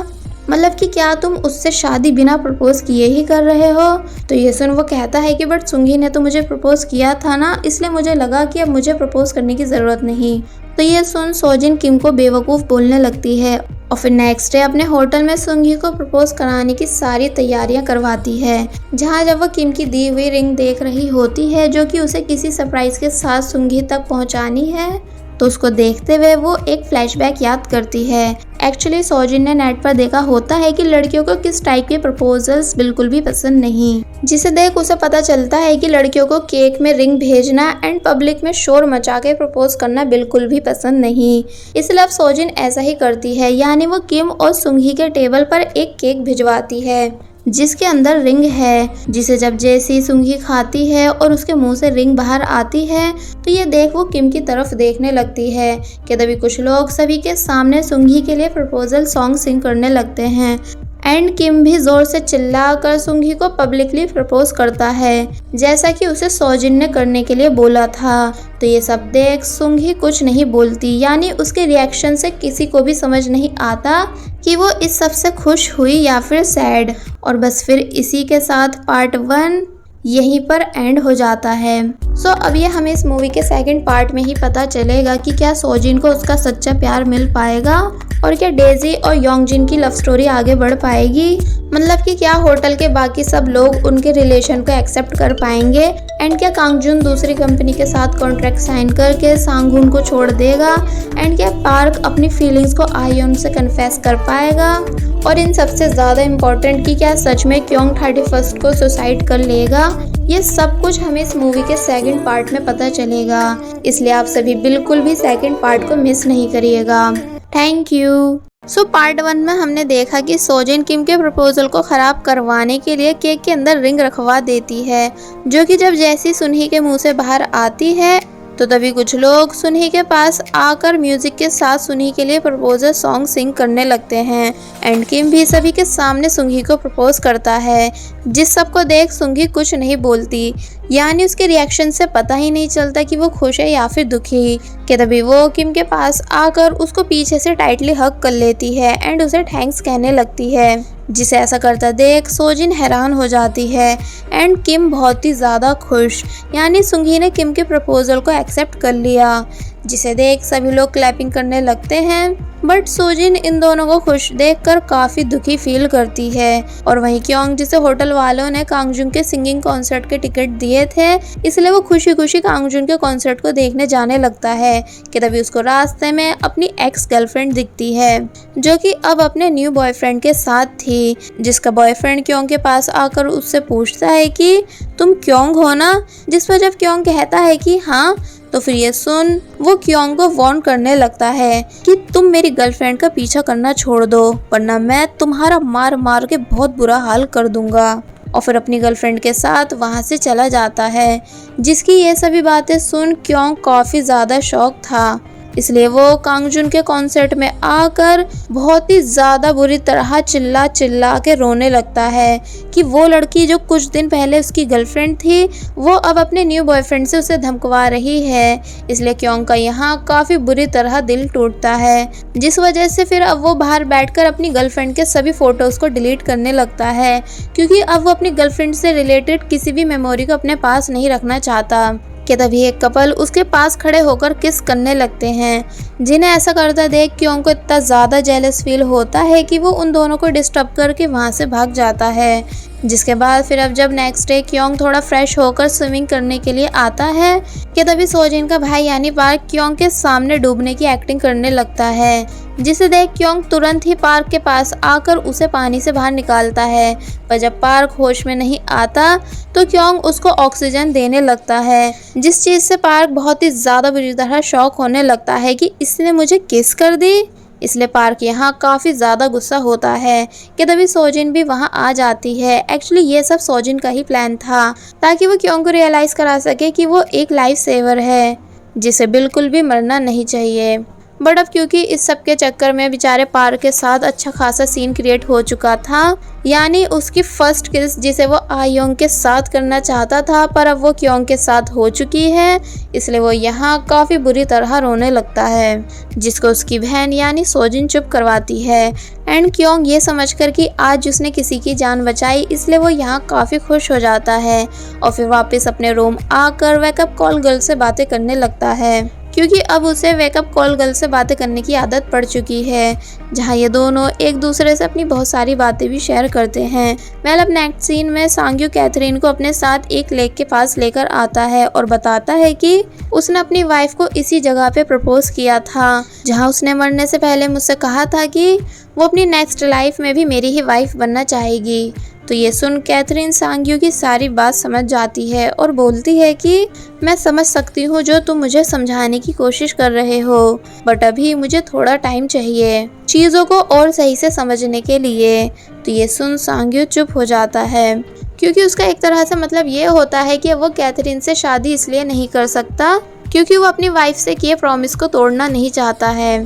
मतलब कि क्या तुम उससे शादी बिना प्रपोज किए ही कर रहे हो। तो ये सुन वो कहता है कि बट सुंगी ने तो मुझे प्रपोज किया था ना, इसलिए मुझे लगा कि अब मुझे प्रपोज करने की ज़रूरत नहीं। तो ये सुन सोजिन किम को बेवकूफ़ बोलने लगती है और फिर नेक्स्ट डे अपने होटल में सुंगी को प्रपोज कराने की सारी तैयारियां करवाती है, जहां जब वो किम की दी हुई रिंग देख रही होती है जो कि उसे किसी सरप्राइज़ के साथ सुंगी तक पहुंचानी है, तो उसको देखते हुए वो एक फ्लैशबैक याद करती है। एक्चुअली सोजिन ने नेट पर देखा होता है कि लड़कियों को किस टाइप के प्रपोजल्स बिल्कुल भी पसंद नहीं, जिसे देख उसे पता चलता है कि लड़कियों को केक में रिंग भेजना एंड पब्लिक में शोर मचा के प्रपोज करना बिल्कुल भी पसंद नहीं। इसलिए अब सोजिन ऐसा ही करती है, यानी वो किम और सुंगी के टेबल पर एक केक भिजवाती है जिसके अंदर रिंग है, जिसे जब जैसी सुंगी खाती है और उसके मुंह से रिंग बाहर आती है तो ये देख वो किम की तरफ देखने लगती है कि तभी कुछ लोग सभी के सामने सुंगी के लिए प्रपोजल सॉन्ग सिंग करने लगते हैं एंड किम भी जोर से चिल्लाकर सुंगी को पब्लिकली प्रपोज करता है, जैसा कि उसे सोजिन ने करने के लिए बोला था। तो ये सब देख सुंगी कुछ नहीं बोलती, यानी उसके रिएक्शन से किसी को भी समझ नहीं आता कि वो इस सब से खुश हुई या फिर सैड। और बस फिर इसी के साथ पार्ट 1 यहीं पर एंड हो जाता है। सो अब ये हमें इस मूवी के सेकंड पार्ट में ही पता चलेगा कि क्या सोजिन को उसका सच्चा प्यार मिल पाएगा और क्या डेजी और योंगजिन की लव स्टोरी आगे बढ़ पाएगी, मतलब कि क्या होटल के बाकी सब लोग उनके रिलेशन को एक्सेप्ट कर पाएंगे एंड क्या कांगजुन दूसरी कंपनी के साथ कॉन्ट्रैक्ट साइन करके सांगहुन को छोड़ देगा एंड क्या पार्क अपनी फीलिंग्स को आयोन से कन्फेस कर पाएगा, और इन सबसे ज़्यादा इम्पोर्टेंट कि क्या सच में क्योंग 31 को सुसाइड कर लेगा। ये सब कुछ हमें इस मूवी के सेकंड पार्ट में पता चलेगा, इसलिए आप सभी बिल्कुल भी सेकंड पार्ट को मिस नहीं करिएगा। Thank you. सो पार्ट 1 में हमने देखा कि सोजिन किम के प्रपोजल को ख़राब करवाने के लिए केक के अंदर रिंग रखवा देती है, जो कि जब जैसी सुनही के मुंह से बाहर आती है तो तभी कुछ लोग सुनही के पास आकर म्यूजिक के साथ सुनही के लिए प्रपोजल सॉन्ग सिंग करने लगते हैं एंड किम भी सभी के सामने सुंगी को प्रपोज करता है, जिस सबको देख सुंगी कुछ नहीं बोलती, यानी उसके रिएक्शन से पता ही नहीं चलता कि वो खुश है या फिर दुखी। कि तभी वो किम के पास आकर उसको पीछे से टाइटली हग कर लेती है एंड उसे थैंक्स कहने लगती है, जिसे ऐसा करता देख सोजिन हैरान हो जाती है एंड किम बहुत ही ज़्यादा खुश, यानी सुंगी ने किम के प्रपोजल को एक्सेप्ट कर लिया, जिसे देख सभी लोग क्लैपिंग करने लगते हैं। बट सोजिन इन दोनों को खुश देखकर काफ़ी दुखी फील करती है। और वहीं क्योंग, जिसे होटल वालों ने कांगजुन के सिंगिंग कॉन्सर्ट के टिकट दिए थे, इसलिए वो खुशी खुशी कांगजुन के कॉन्सर्ट को देखने जाने लगता है कि तभी उसको रास्ते में अपनी एक्स गर्लफ्रेंड दिखती है, जो कि अब अपने न्यू बॉयफ्रेंड के साथ थी, जिसका बॉयफ्रेंड क्योंग के पास आकर उससे पूछता है कि तुम क्योंग हो ना, जिस पर जब क्योंग कहता है कि हाँ, तो फिर ये सुन वो क्योंग को वार्न करने लगता है कि तुम मेरी गर्लफ्रेंड का पीछा करना छोड़ दो, वरना मैं तुम्हारा मार मार के बहुत बुरा हाल कर दूंगा। और फिर अपनी गर्लफ्रेंड के साथ वहाँ से चला जाता है, जिसकी ये सभी बातें सुन क्योंग काफ़ी ज़्यादा शॉक था, इसलिए वो कांगजुन के कॉन्सर्ट में आकर बहुत ही ज़्यादा बुरी तरह चिल्ला चिल्ला के रोने लगता है कि वो लड़की जो कुछ दिन पहले उसकी गर्लफ्रेंड थी, वो अब अपने न्यू बॉयफ्रेंड से उसे धमकवा रही है। इसलिए क्योंग का यहाँ काफ़ी बुरी तरह दिल टूटता है, जिस वजह से फिर अब वो बाहर बैठकर अपनी गर्लफ्रेंड के सभी फ़ोटोज़ को डिलीट करने लगता है, क्योंकि अब वो अपनी गर्लफ्रेंड से रिलेटेड किसी भी मेमोरी को अपने पास नहीं रखना चाहता। कि तभी एक कपल उसके पास खड़े होकर किस करने लगते हैं, जिन्हें ऐसा करता देख क्योंग को इतना ज़्यादा जेलस फील होता है कि वो उन दोनों को डिस्टर्ब करके वहाँ से भाग जाता है। जिसके बाद फिर अब जब नेक्स्ट डे क्योंग थोड़ा फ्रेश होकर स्विमिंग करने के लिए आता है कि तभी सोजिन का भाई यानी पार्क क्योंग के सामने डूबने की एक्टिंग करने लगता है, जिसे देख क्योंग तुरंत ही पार्क के पास आकर उसे पानी से बाहर निकालता है। पर जब पार्क होश में नहीं आता तो क्योंग उसको ऑक्सीजन देने लगता है, जिस चीज़ से पार्क बहुत ही ज़्यादा बुरी तरह शॉक होने लगता है कि इसने मुझे किस कर दी, इसलिए पार्क यहाँ काफ़ी ज़्यादा गुस्सा होता है कि तभी सोजिन भी वहाँ आ जाती है। एक्चुअली ये सब सोजिन का ही प्लान था ताकि वो क्योंग को रियलाइज़ करा सके कि वो एक लाइफ सेवर है जिसे बिल्कुल भी मरना नहीं चाहिए। बट अब क्योंकि इस सब के चक्कर में बेचारे पार्क के साथ अच्छा खासा सीन क्रिएट हो चुका था, यानी उसकी फर्स्ट किस जिसे वो आयोंग के साथ करना चाहता था पर अब वो क्योंग के साथ हो चुकी है, इसलिए वो यहाँ काफ़ी बुरी तरह रोने लगता है, जिसको उसकी बहन यानी सोजिन चुप करवाती है। एंड क्योंग ये समझकर कि आज उसने किसी की जान बचाई इसलिए वो यहाँ काफ़ी खुश हो जाता है और फिर वापस अपने रूम आकर वेकअप कॉल गर्ल से बातें करने लगता है, क्योंकि अब उसे वेकअप कॉल गर्ल से बातें करने की आदत पड़ चुकी है, जहां ये दोनों एक दूसरे से अपनी बहुत सारी बातें भी शेयर करते हैं। वेल अब नेक्स्ट सीन में सांग्यू कैथरीन को अपने साथ एक लेक के पास लेकर आता है और बताता है कि उसने अपनी वाइफ को इसी जगह पे प्रपोज किया था जहां उसने मरने से पहले मुझसे कहा था कि वो अपनी नेक्स्ट लाइफ में भी मेरी ही वाइफ बनना चाहेगी। तो ये सुन कैथरीन सांग्यू की सारी बात समझ जाती है और बोलती है कि मैं समझ सकती हूँ जो तुम मुझे समझाने की कोशिश कर रहे हो, बट अभी मुझे थोड़ा टाइम चाहिए चीज़ों को और सही से समझने के लिए। तो ये सुन सांग्यू चुप हो जाता है, क्योंकि उसका एक तरह से मतलब ये होता है कि वो कैथरीन से शादी इसलिए नहीं कर सकता क्योंकि वो अपनी वाइफ से किए प्रॉमिस को तोड़ना नहीं चाहता है।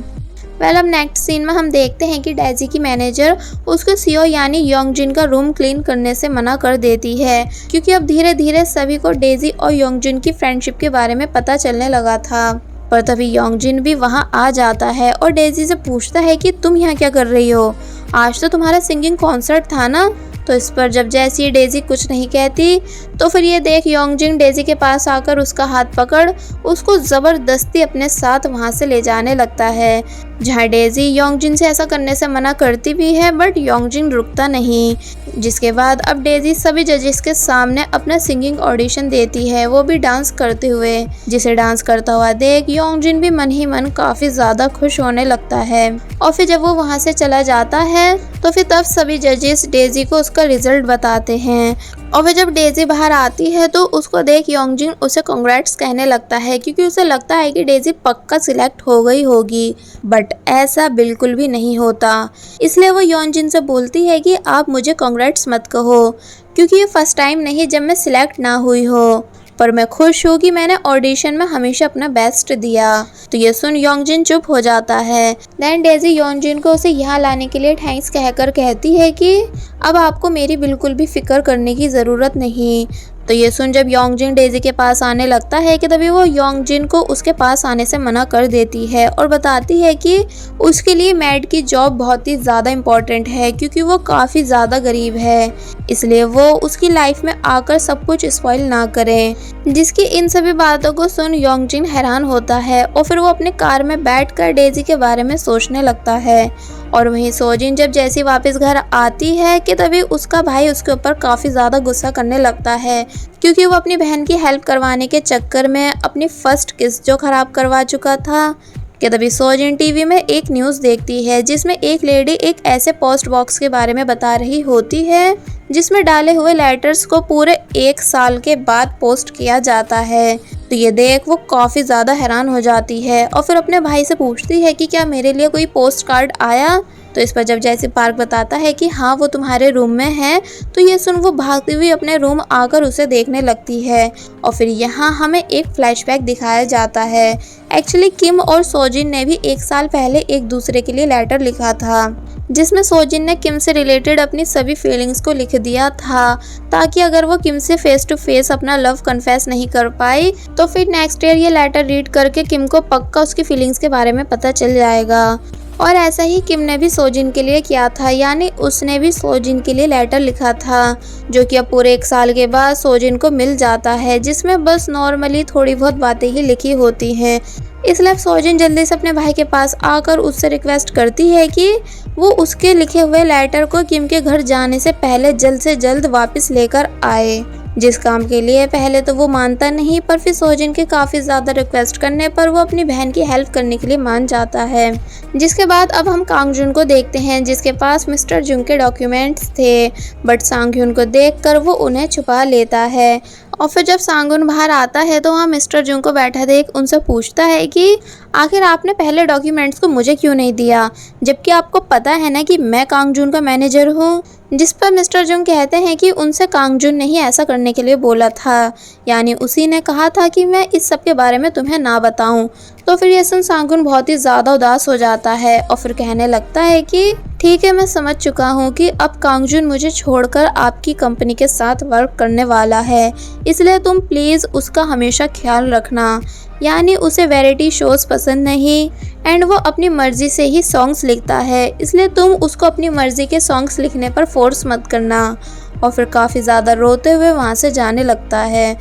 वेल अब नेक्स्ट सीन में हम देखते हैं कि डेजी की मैनेजर उसको सीओ यानी योंगजिन का रूम क्लीन करने से मना कर देती है, क्योंकि अब धीरे धीरे सभी को डेजी और योंगजिन की फ्रेंडशिप के बारे में पता चलने लगा था। पर तभी योंगजिन भी वहां आ जाता है और डेजी से पूछता है कि तुम यहाँ क्या कर रही हो, आज तो तुम्हारा सिंगिंग कॉन्सर्ट था ना। तो इस पर जब जैसी डेजी कुछ नहीं कहती तो फिर ये देख योंगजिन डेजी के पास आकर उसका हाथ पकड़ उसको ज़बरदस्ती अपने साथ वहाँ से ले जाने लगता है, जहाँ डेजी योंगजिन से ऐसा करने से मना करती भी है बट योंगजिन रुकता नहीं। जिसके बाद अब डेजी सभी जजेस के सामने अपना सिंगिंग ऑडिशन देती है, वो भी डांस करते हुए, जिसे डांस करता हुआ देख योंगजिन भी मन ही मन काफ़ी ज़्यादा खुश होने लगता है। और फिर जब वो वहाँ से चला जाता है तो फिर तब सभी जजेस डेजी को उसका रिजल्ट बताते हैं। और फिर जब डेजी बाहर आती है तो उसको देख योंगजिन उसे कांग्रेट्स कहने लगता है, क्योंकि उसे लगता है कि डेजी पक्का सिलेक्ट हो गई होगी, बट ऐसा बिल्कुल भी नहीं होता। इसलिए वो योंगजिन से बोलती है कि आप मुझे कांग्रेट्स मत कहो, क्योंकि ये फर्स्ट टाइम नहीं जब मैं सिलेक्ट ना हुई हो, पर मैं खुश हूँ कि मैंने ऑडिशन में हमेशा अपना बेस्ट दिया। तो ये सुन योंगजिन चुप हो जाता है। देन डेजी योंगजिन को उसे यहाँ लाने के लिए थैंक्स कहकर कहती है कि अब आपको मेरी बिल्कुल भी फिक्र करने की ज़रूरत नहीं। तो ये सुन जब योंगजिन डेजी के पास आने लगता है कि तभी वो योंगजिन को उसके पास आने से मना कर देती है और बताती है कि उसके लिए मैड की जॉब बहुत ही ज़्यादा इम्पोर्टेंट है, क्योंकि वो काफ़ी ज़्यादा गरीब है, इसलिए वो उसकी लाइफ में आकर सब कुछ स्पॉइल ना करें। जिसकी इन सभी बातों को सुन योंगजिन हैरान होता है और फिर वो अपने कार में बैठकर डेजी के बारे में सोचने लगता है। और वहीं सोजिन जब जैसी वापस घर आती है कि तभी उसका भाई उसके ऊपर काफ़ी ज़्यादा गुस्सा करने लगता है, क्योंकि वो अपनी बहन की हेल्प करवाने के चक्कर में अपनी फर्स्ट किस जो ख़राब करवा चुका था। कि तभी सोजिन टीवी में एक न्यूज़ देखती है जिसमें एक लेडी एक ऐसे पोस्ट बॉक्स के बारे में बता रही होती है जिसमें डाले हुए लेटर्स को पूरे 1 साल के बाद पोस्ट किया जाता है। तो ये देख वो काफ़ी ज़्यादा हैरान हो जाती है और फिर अपने भाई से पूछती है कि क्या मेरे लिए कोई पोस्ट कार्ड आया। तो इस पर जब जैसे पार्क बताता है कि हाँ वो तुम्हारे रूम में है, तो ये सुन वो भागती हुई अपने रूम आकर उसे देखने लगती है। और फिर यहाँ हमें एक फ्लैशबैक दिखाया जाता है। एक्चुअली किम और सोजिन ने भी 1 साल पहले एक दूसरे के लिए लेटर लिखा था, जिसमें सोजिन ने किम से रिलेटेड अपनी सभी फीलिंग्स को लिख दिया था, ताकि अगर वो किम से फेस टू फेस अपना लव कन्फेस नहीं कर पाई तो फिर नेक्स्ट ईयर ये लेटर रीड करके किम को पक्का उसकी फीलिंग्स के बारे में पता चल जाएगा। और ऐसा ही किम ने भी सोजिन के लिए किया था, यानी उसने भी सोजिन के लिए लेटर लिखा था, जो कि अब पूरे 1 साल के बाद सोजिन को मिल जाता है, जिसमें बस नॉर्मली थोड़ी बहुत बातें ही लिखी होती हैं। इसलिए सोजिन जल्दी से अपने भाई के पास आकर उससे रिक्वेस्ट करती है कि वो उसके लिखे हुए लेटर को किम के घर जाने से पहले जल्द से जल्द वापस लेकर आए, जिस काम के लिए पहले तो वो मानता नहीं, पर फिर सोजिन के काफ़ी ज़्यादा रिक्वेस्ट करने पर वो अपनी बहन की हेल्प करने के लिए मान जाता है। जिसके बाद अब हम कांगजुन को देखते हैं, जिसके पास मिस्टर जुंग के डॉक्यूमेंट्स थे, बट सांगह्युन को देखकर वो उन्हें छुपा लेता है और फिर जब सांगुन बाहर आता है तो वहाँ मिस्टर जुंग को बैठा देख उनसे पूछता है कि आखिर आपने पहले डॉक्यूमेंट्स को मुझे क्यों नहीं दिया, जबकि आपको पता है ना कि मैं कांग जून का मैनेजर हूँ। जिस पर मिस्टर जुंग कहते हैं कि उनसे कांग जून ने ही ऐसा करने के लिए बोला था, यानी उसी ने कहा था कि मैं इस सब के बारे में तुम्हें ना बताऊं। तो फिर ये सुन सांगुन बहुत ही ज़्यादा उदास हो जाता है और फिर कहने लगता है कि ठीक है, मैं समझ चुका हूँ कि अब कांग जून मुझे छोड़कर आपकी कंपनी के साथ वर्क करने वाला है, इसलिए तुम प्लीज़ उसका हमेशा ख्याल रखना। यानी उसे वैरायटी शोज़ पसंद नहीं एंड वो अपनी मर्ज़ी से ही सॉन्ग्स लिखता है, इसलिए तुम उसको अपनी मर्ज़ी के सॉन्ग्स लिखने पर फोर्स मत करना। और फिर काफ़ी ज़्यादा रोते हुए वहाँ से जाने लगता है।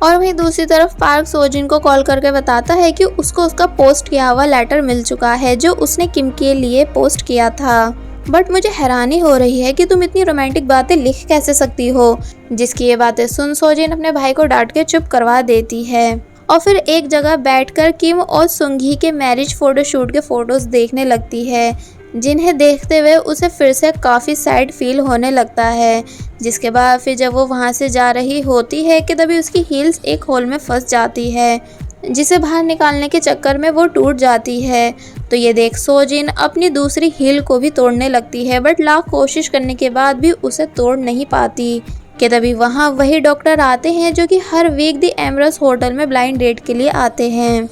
और वहीं दूसरी तरफ पार्क सोजिन को कॉल करके बताता है कि उसको उसका पोस्ट किया हुआ लेटर मिल चुका है जो उसने किम के लिए पोस्ट किया था। बट मुझे हैरानी हो रही है कि तुम इतनी रोमांटिक बातें लिख कैसे सकती हो। जिसकी ये बातें सुन सोजिन अपने भाई को डांट के चुप करवा देती है और फिर एक जगह बैठकर किम और सुंगी के मैरिज फोटोशूट के फोटोज देखने लगती है, जिन्हें देखते हुए उसे फिर से काफ़ी सैड फील होने लगता है। जिसके बाद फिर जब वो वहाँ से जा रही होती है कि तभी उसकी हील्स एक होल में फंस जाती है, जिसे बाहर निकालने के चक्कर में वो टूट जाती है। तो ये देख सोजिन अपनी दूसरी हील को भी तोड़ने लगती है, बट लाख कोशिश करने के बाद भी उसे तोड़ नहीं पाती। कि तभी वहाँ वही डॉक्टर आते हैं जो कि हर वीक दी एमरस होटल में ब्लाइंड डेट के लिए आते हैं।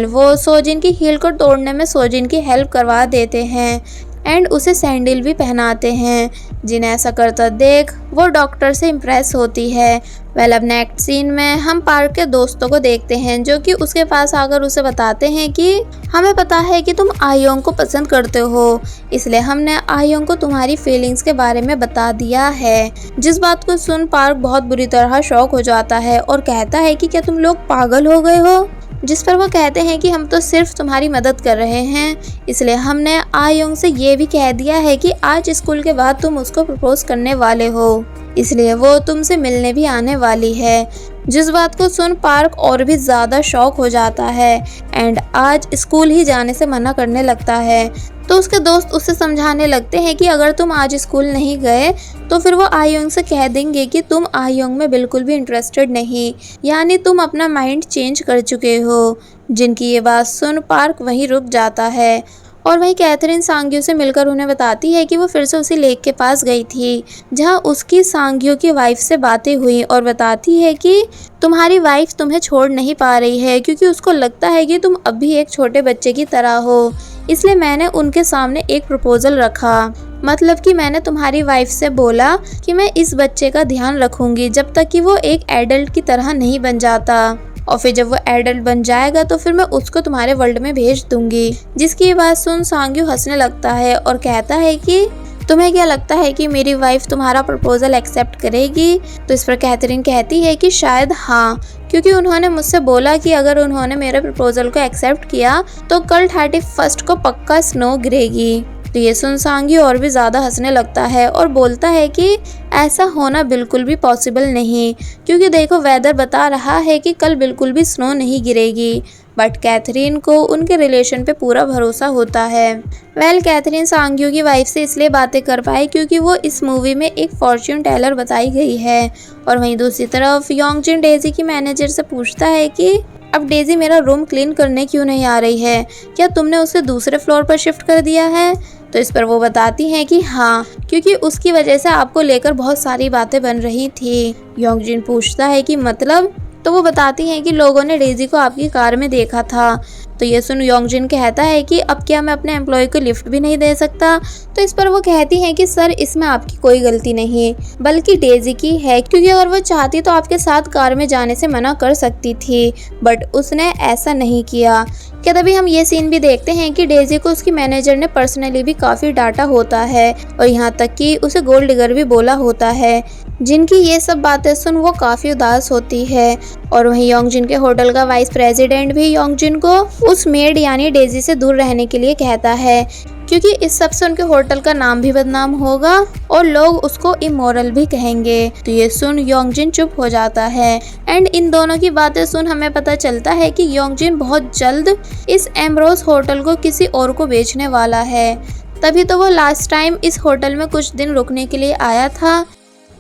वो सोजिन की हील को तोड़ने में सोजिन की हेल्प करवा देते हैं एंड उसे सैंडल भी पहनाते हैं, जिन्हें ऐसा करता देख वो डॉक्टर से इम्प्रेस होती है। अब नेक्स्ट सीन में हम पार्क के दोस्तों को देखते हैं जो कि उसके पास आकर उसे बताते हैं कि हमें पता है कि तुम आयोंग को पसंद करते हो, इसलिए हमने आयोंग को तुम्हारी फीलिंग्स के बारे में बता दिया है। जिस बात को सुन पार्क बहुत बुरी तरह शॉक हो जाता है और कहता है कि क्या तुम लोग पागल हो गए हो। जिस पर वो कहते हैं कि हम तो सिर्फ तुम्हारी मदद कर रहे हैं, इसलिए हमने आयोंग से ये भी कह दिया है कि आज स्कूल के बाद तुम उसको प्रपोज करने वाले हो, इसलिए वो तुमसे मिलने भी आने वाली है। जिस बात को सुन पार्क और भी ज़्यादा शॉक हो जाता है एंड आज स्कूल ही जाने से मना करने लगता है। तो उसके दोस्त उसे समझाने लगते हैं कि अगर तुम आज स्कूल नहीं गए तो फिर वो आयोंग से कह देंगे कि तुम आयोंग में बिल्कुल भी इंटरेस्टेड नहीं, यानी तुम अपना माइंड चेंज कर चुके हो। जिनकी ये बात सुन पार्क वहीं रुक जाता है और वहीं कैथरीन सांग्यू से मिलकर उन्हें बताती है कि वो फिर से उसी लेक के पास गई थी जहां उसकी सांग्यू की वाइफ से बातें हुई और बताती है कि तुम्हारी वाइफ तुम्हें छोड़ नहीं पा रही है क्योंकि उसको लगता है कि तुम अब भी एक छोटे बच्चे की तरह हो, इसलिए मैंने उनके सामने एक प्रपोजल रखा। मतलब कि मैंने तुम्हारी वाइफ से बोला कि मैं इस बच्चे का ध्यान रखूंगी जब तक कि वो एक एडल्ट की तरह नहीं बन जाता, और फिर जब वो एडल्ट बन जाएगा तो फिर मैं उसको तुम्हारे वर्ल्ड में भेज दूंगी। जिसकी बात सुन सांग्यू हंसने लगता है और कहता है कि तुम्हें क्या लगता है कि मेरी वाइफ तुम्हारा प्रपोजल एक्सेप्ट करेगी। तो इस पर कैथरीन कहती है कि शायद हाँ, क्योंकि उन्होंने मुझसे बोला कि अगर उन्होंने मेरे प्रपोजल को एक्सेप्ट किया तो कल 31 को पक्का स्नो गिरेगी। तो ये सुन सांग्यू और भी ज़्यादा हंसने लगता है और बोलता है कि ऐसा होना बिल्कुल भी पॉसिबल नहीं, क्योंकि देखो वेदर बता रहा है कि कल बिल्कुल भी स्नो नहीं गिरेगी। बट कैथरीन को उनके रिलेशन पे पूरा भरोसा होता है। कैथरीन सांग्यू की वाइफ से इसलिए बातें कर पाए क्योंकि वो इस मूवी में एक फॉर्च्यून टेलर बताई गई है। और वहीं दूसरी तरफ योंगजिन डेजी की मैनेजर से पूछता है कि अब डेजी मेरा रूम क्लीन करने क्यों नहीं आ रही है, क्या तुमने उसे दूसरे फ्लोर पर शिफ्ट कर दिया है। तो इस पर वो बताती हैं कि हाँ, क्योंकि उसकी वजह से आपको लेकर बहुत सारी बातें बन रही थी। योंगजिन पूछता है कि मतलब। तो वो बताती हैं कि लोगों ने डेजी को आपकी कार में देखा था। तो ये सुन योंगजिन कहता है कि अब क्या मैं अपने एम्प्लॉय को लिफ्ट भी नहीं दे सकता। तो इस पर वो कहती हैं कि सर इसमें आपकी कोई गलती नहीं बल्कि डेजी की है, क्योंकि अगर वो चाहती तो आपके साथ कार में जाने से मना कर सकती थी, बट उसने ऐसा नहीं किया। क्या तभी हम ये सीन भी देखते हैं कि डेजी को उसकी मैनेजर ने पर्सनली भी काफ़ी डांटा होता है और यहाँ तक कि उसे गोल्ड डिगर भी बोला होता है। जिनकी ये सब बातें सुन वो काफ़ी उदास होती है। और वहीं योंगजिन के होटल का वाइस प्रेसिडेंट भी योंगजिन को उस मेड यानी डेजी से दूर रहने के लिए कहता है, क्योंकि इस सब से उनके होटल का नाम भी बदनाम होगा और लोग उसको इमोरल भी कहेंगे। तो ये सुन योंगजिन चुप हो जाता है एंड इन दोनों की बातें सुन हमें पता चलता है कि योंगजिन बहुत जल्द इस एमरोज होटल को किसी और को बेचने वाला है। तभी तो वो लास्ट टाइम इस होटल में कुछ दिन रुकने के लिए आया था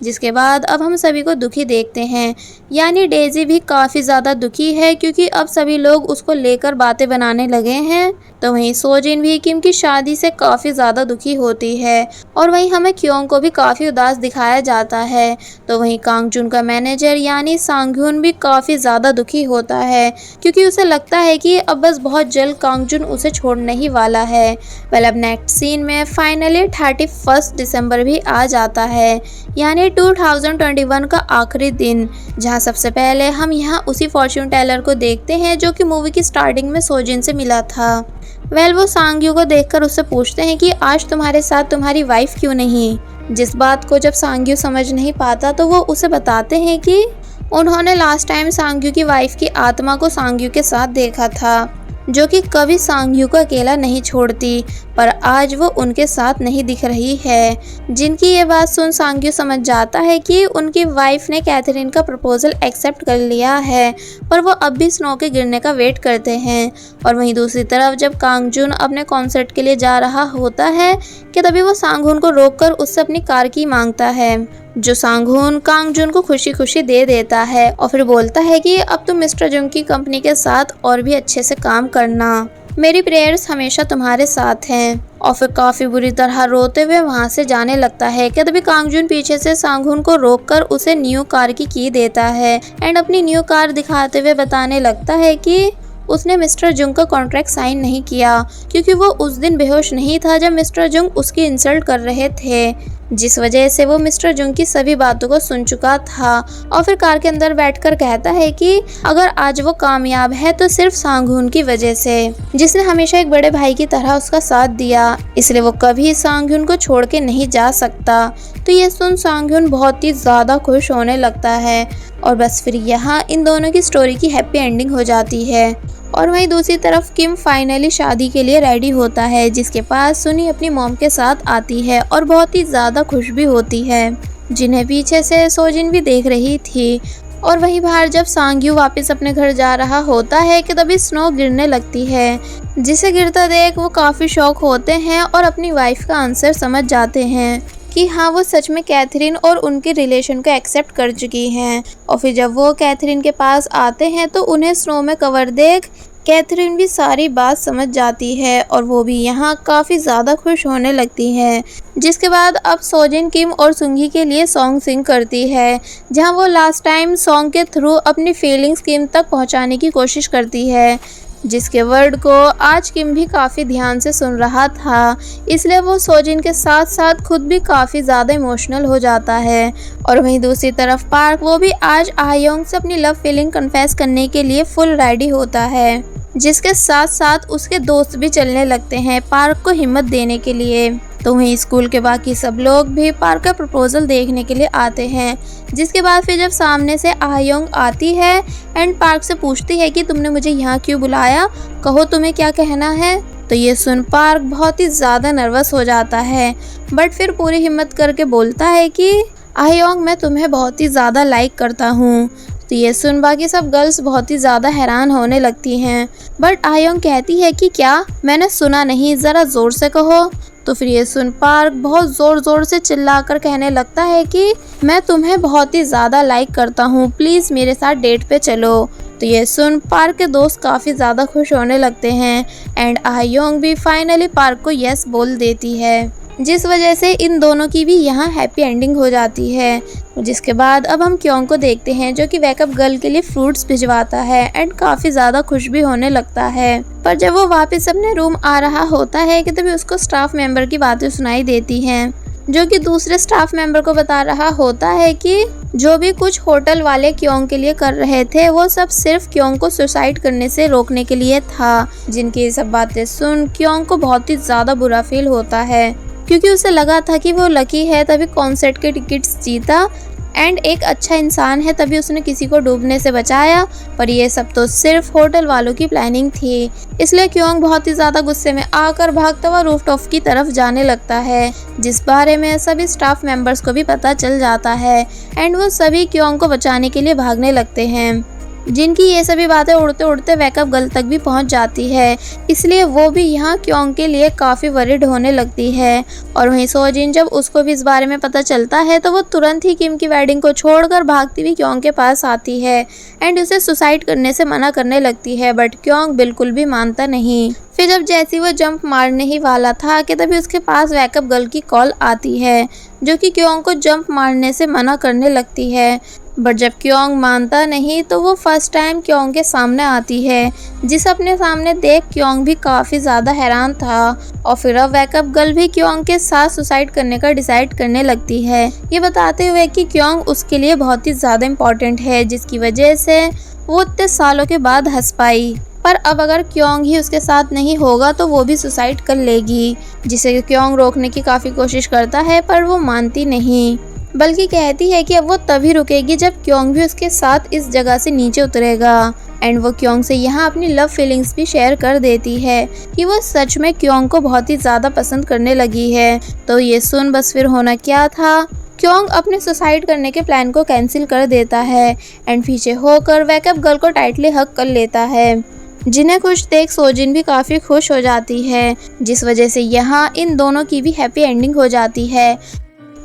जिसके बाद अब हम सभी को दुखी देखते हैं, यानी डेजी भी काफ़ी ज़्यादा दुखी है क्योंकि अब सभी लोग उसको लेकर बातें बनाने लगे हैं। तो वहीं सोजिन भी किम की शादी से काफ़ी ज़्यादा दुखी होती है और वहीं हमें क्योंग को भी काफ़ी उदास दिखाया जाता है। तो वहीं कांगजुन का मैनेजर यानी सांगhyun भी काफ़ी ज़्यादा दुखी होता है क्योंकि उसे लगता है कि अब बस बहुत जल्द कांगजुन उसे छोड़ने ही वाला है। वेल अब नेक्स्ट सीन में फाइनली 31 दिसंबर भी आ जाता है, यानी 2021 का आखिरी दिन, जहां सबसे पहले हम यहां उसी फॉर्च्यून टेलर को देखते हैं जो कि मूवी की स्टार्टिंग में सोजिन से मिला था। वेल वो सांग्यू को देखकर उससे पूछते हैं कि आज तुम्हारे साथ तुम्हारी वाइफ क्यों नहीं। जिस बात को जब सांग्यू समझ नहीं पाता तो वो उसे बताते हैं कि उन्होंने लास्ट टाइम सांग्यू की वाइफ की आत्मा को सांग्यू के साथ देखा था, जो कि कभी सांग्यू को अकेला नहीं छोड़ती, पर आज वो उनके साथ नहीं दिख रही है। जिनकी ये बात सुन सांग्यू समझ जाता है कि उनकी वाइफ ने कैथरीन का प्रपोजल एक्सेप्ट कर लिया है, पर वो अब भी स्नो के गिरने का वेट करते हैं। और वहीं दूसरी तरफ जब कांगजुन अपने कॉन्सर्ट के लिए जा रहा होता है कि तभी वो सांगहुन को रोककर उससे अपनी कार की मांगता है, जो सांगहुन कांगजुन को खुशी खुशी दे देता है और फिर बोलता है कि अब तुम मिस्टर जुंग की कंपनी के साथ और भी अच्छे से काम करना, मेरी प्रेयर्स हमेशा तुम्हारे साथ हैं। और फिर काफ़ी बुरी तरह रोते हुए वहाँ से जाने लगता है कि तभी कांगजुन पीछे से सांगहुन को रोककर उसे न्यू कार की देता है एंड अपनी न्यू कार दिखाते हुए बताने लगता है कि उसने मिस्टर जुंग का कॉन्ट्रैक्ट साइन नहीं किया क्योंकि वो उस दिन बेहोश नहीं था जब मिस्टर जुंग उसकी इंसल्ट कर रहे थे, जिस वजह से वो मिस्टर जुंग की सभी बातों को सुन चुका था। और फिर कार के अंदर बैठकर कहता है कि अगर आज वो कामयाब है तो सिर्फ सांगहुन की वजह से, जिसने हमेशा एक बड़े भाई की तरह उसका साथ दिया, इसलिए वो कभी सांगहुन को छोड़ के नहीं जा सकता। तो ये सुन सांगहुन बहुत ही ज़्यादा खुश होने लगता है और बस फिर यहाँ इन दोनों की स्टोरी की हैप्पी एंडिंग हो जाती है। और वहीं दूसरी तरफ किम फाइनली शादी के लिए रेडी होता है, जिसके पास सुनी अपनी मॉम के साथ आती है और बहुत ही ज़्यादा खुश भी होती है, जिन्हें पीछे से सोजिन भी देख रही थी। और वहीं बाहर जब सांग्यू वापस अपने घर जा रहा होता है कि तभी स्नो गिरने लगती है, जिसे गिरता देख वो काफ़ी शॉक होते हैं और अपनी वाइफ का आंसर समझ जाते हैं कि हाँ वो सच में कैथरीन और उनके रिलेशन को एक्सेप्ट कर चुकी हैं। और फिर जब वो कैथरीन के पास आते हैं तो उन्हें स्नो में कवर देख कैथरीन भी सारी बात समझ जाती है और वो भी यहाँ काफ़ी ज़्यादा खुश होने लगती है। जिसके बाद अब सोजिन किम और सुंगी के लिए सॉन्ग सिंग करती है, जहाँ वो लास्ट टाइम सॉन्ग के थ्रू अपनी फीलिंग्स किम तक पहुँचाने की कोशिश करती है, जिसके वर्ड को आज किम भी काफ़ी ध्यान से सुन रहा था, इसलिए वो सोजिन के साथ साथ खुद भी काफ़ी ज़्यादा इमोशनल हो जाता है। और वहीं दूसरी तरफ पार्क वो भी आज आयोंग से अपनी लव फीलिंग कन्फेस करने के लिए फुल रेडी होता है, जिसके साथ साथ उसके दोस्त भी चलने लगते हैं पार्क को हिम्मत देने के लिए। तो वहीं स्कूल के बाकी सब लोग भी पार्क का प्रपोजल देखने के लिए आते हैं, जिसके बाद फिर जब सामने से आयोंग आती है एंड पार्क से पूछती है कि तुमने मुझे यहाँ क्यों बुलाया, कहो तुम्हें क्या कहना है। तो ये सुन पार्क बहुत ही ज़्यादा नर्वस हो जाता है, बट फिर पूरी हिम्मत करके बोलता है कि आयोंग मैं तुम्हें बहुत ही ज़्यादा लाइक करता हूँ। तो ये सुन बाकी सब गर्ल्स बहुत ही ज़्यादा हैरान होने लगती हैं, बट आयोंग कहती है कि क्या, मैंने सुना नहीं, ज़रा ज़ोर से कहो। तो फिर ये सुन पार्क बहुत ज़ोर ज़ोर से चिल्लाकर कहने लगता है कि मैं तुम्हें बहुत ही ज़्यादा लाइक करता हूँ, प्लीज़ मेरे साथ डेट पे चलो। तो ये सुन पार्क के दोस्त काफ़ी ज़्यादा खुश होने लगते हैं एंड आयोंग भी फाइनली पार्क को यस बोल देती है, जिस वजह से इन दोनों की भी यहाँ हैप्पी एंडिंग हो जाती है। जिसके बाद अब हम क्योंग को देखते हैं, जो कि वेकअप गर्ल के लिए फ्रूट्स भिजवाता है एंड काफ़ी ज़्यादा खुश भी होने लगता है। पर जब वो वापस अपने रूम आ रहा होता है कि तभी उसको स्टाफ मेंबर की बातें सुनाई देती हैं, जो कि दूसरे स्टाफ मेंबर को बता रहा होता है कि जो भी कुछ होटल वाले क्योंग के लिए कर रहे थे वो सब सिर्फ क्योंग को सुसाइड करने से रोकने के लिए था। जिनकी ये सब बातें सुन क्योंग को बहुत ही ज़्यादा बुरा फील होता है, क्योंकि उसे लगा था कि वो लकी है तभी कॉन्सर्ट के टिकट्स जीता एंड एक अच्छा इंसान है तभी उसने किसी को डूबने से बचाया, पर ये सब तो सिर्फ होटल वालों की प्लानिंग थी। इसलिए क्योंग बहुत ही ज़्यादा गुस्से में आकर भागता हुआ रूफटॉप की तरफ जाने लगता है, जिस बारे में सभी स्टाफ मेंबर्स को भी पता चल जाता है एंड वो सभी क्योंग को बचाने के लिए भागने लगते हैं। जिनकी ये सभी बातें उड़ते उड़ते वेकअप गर्ल तक भी पहुंच जाती है। इसलिए वो भी यहाँ क्योंग के लिए काफ़ी वरिड होने लगती है। और वहीं सोजिन जब उसको भी इस बारे में पता चलता है तो वो तुरंत ही किम की वेडिंग को छोड़कर भागती हुई क्योंग के पास आती है एंड उसे सुसाइड करने से मना करने लगती है, बट क्योंग बिल्कुल भी मानता नहीं। फिर जब जैसी वो जंप मारने ही वाला था कि तभी उसके पास वेकअप गर्ल की कॉल आती है जो कि क्योंग को जंप मारने से मना करने लगती है। बट जब क्योंग मानता नहीं तो वो फर्स्ट टाइम क्योंग के सामने आती है, जिसे अपने सामने देख क्योंग भी काफ़ी ज़्यादा हैरान था। और फिर अब वेकअप गर्ल भी क्योंग के साथ सुसाइड करने का डिसाइड करने लगती है, ये बताते हुए कि क्योंग उसके लिए बहुत ही ज़्यादा इम्पोर्टेंट है, जिसकी वजह से वो इतने सालों के बाद हंस पाई। पर अब अगर क्योंग ही उसके साथ नहीं होगा तो वो भी सुसाइड कर लेगी, जिसे क्योंग रोकने की काफ़ी कोशिश करता है पर वो मानती नहीं, बल्कि कहती है कि अब वो तभी रुकेगी जब क्योंग भी उसके साथ इस जगह से नीचे उतरेगा। एंड वो क्योंग से यहाँ अपनी लव फीलिंग्स भी शेयर कर देती है कि वो सच में क्योंग को बहुत ही ज़्यादा पसंद करने लगी है। तो ये सुन बस फिर होना क्या था, क्योंग अपने सुसाइड करने के प्लान को कैंसिल कर देता है एंड पीछे होकर वेकअप गर्ल को टाइटली हग कर लेता है, जिन्हें खुश देख सोजिन भी काफ़ी खुश हो जाती है, जिस वजह से यहाँ इन दोनों की भी हैप्पी एंडिंग हो जाती है।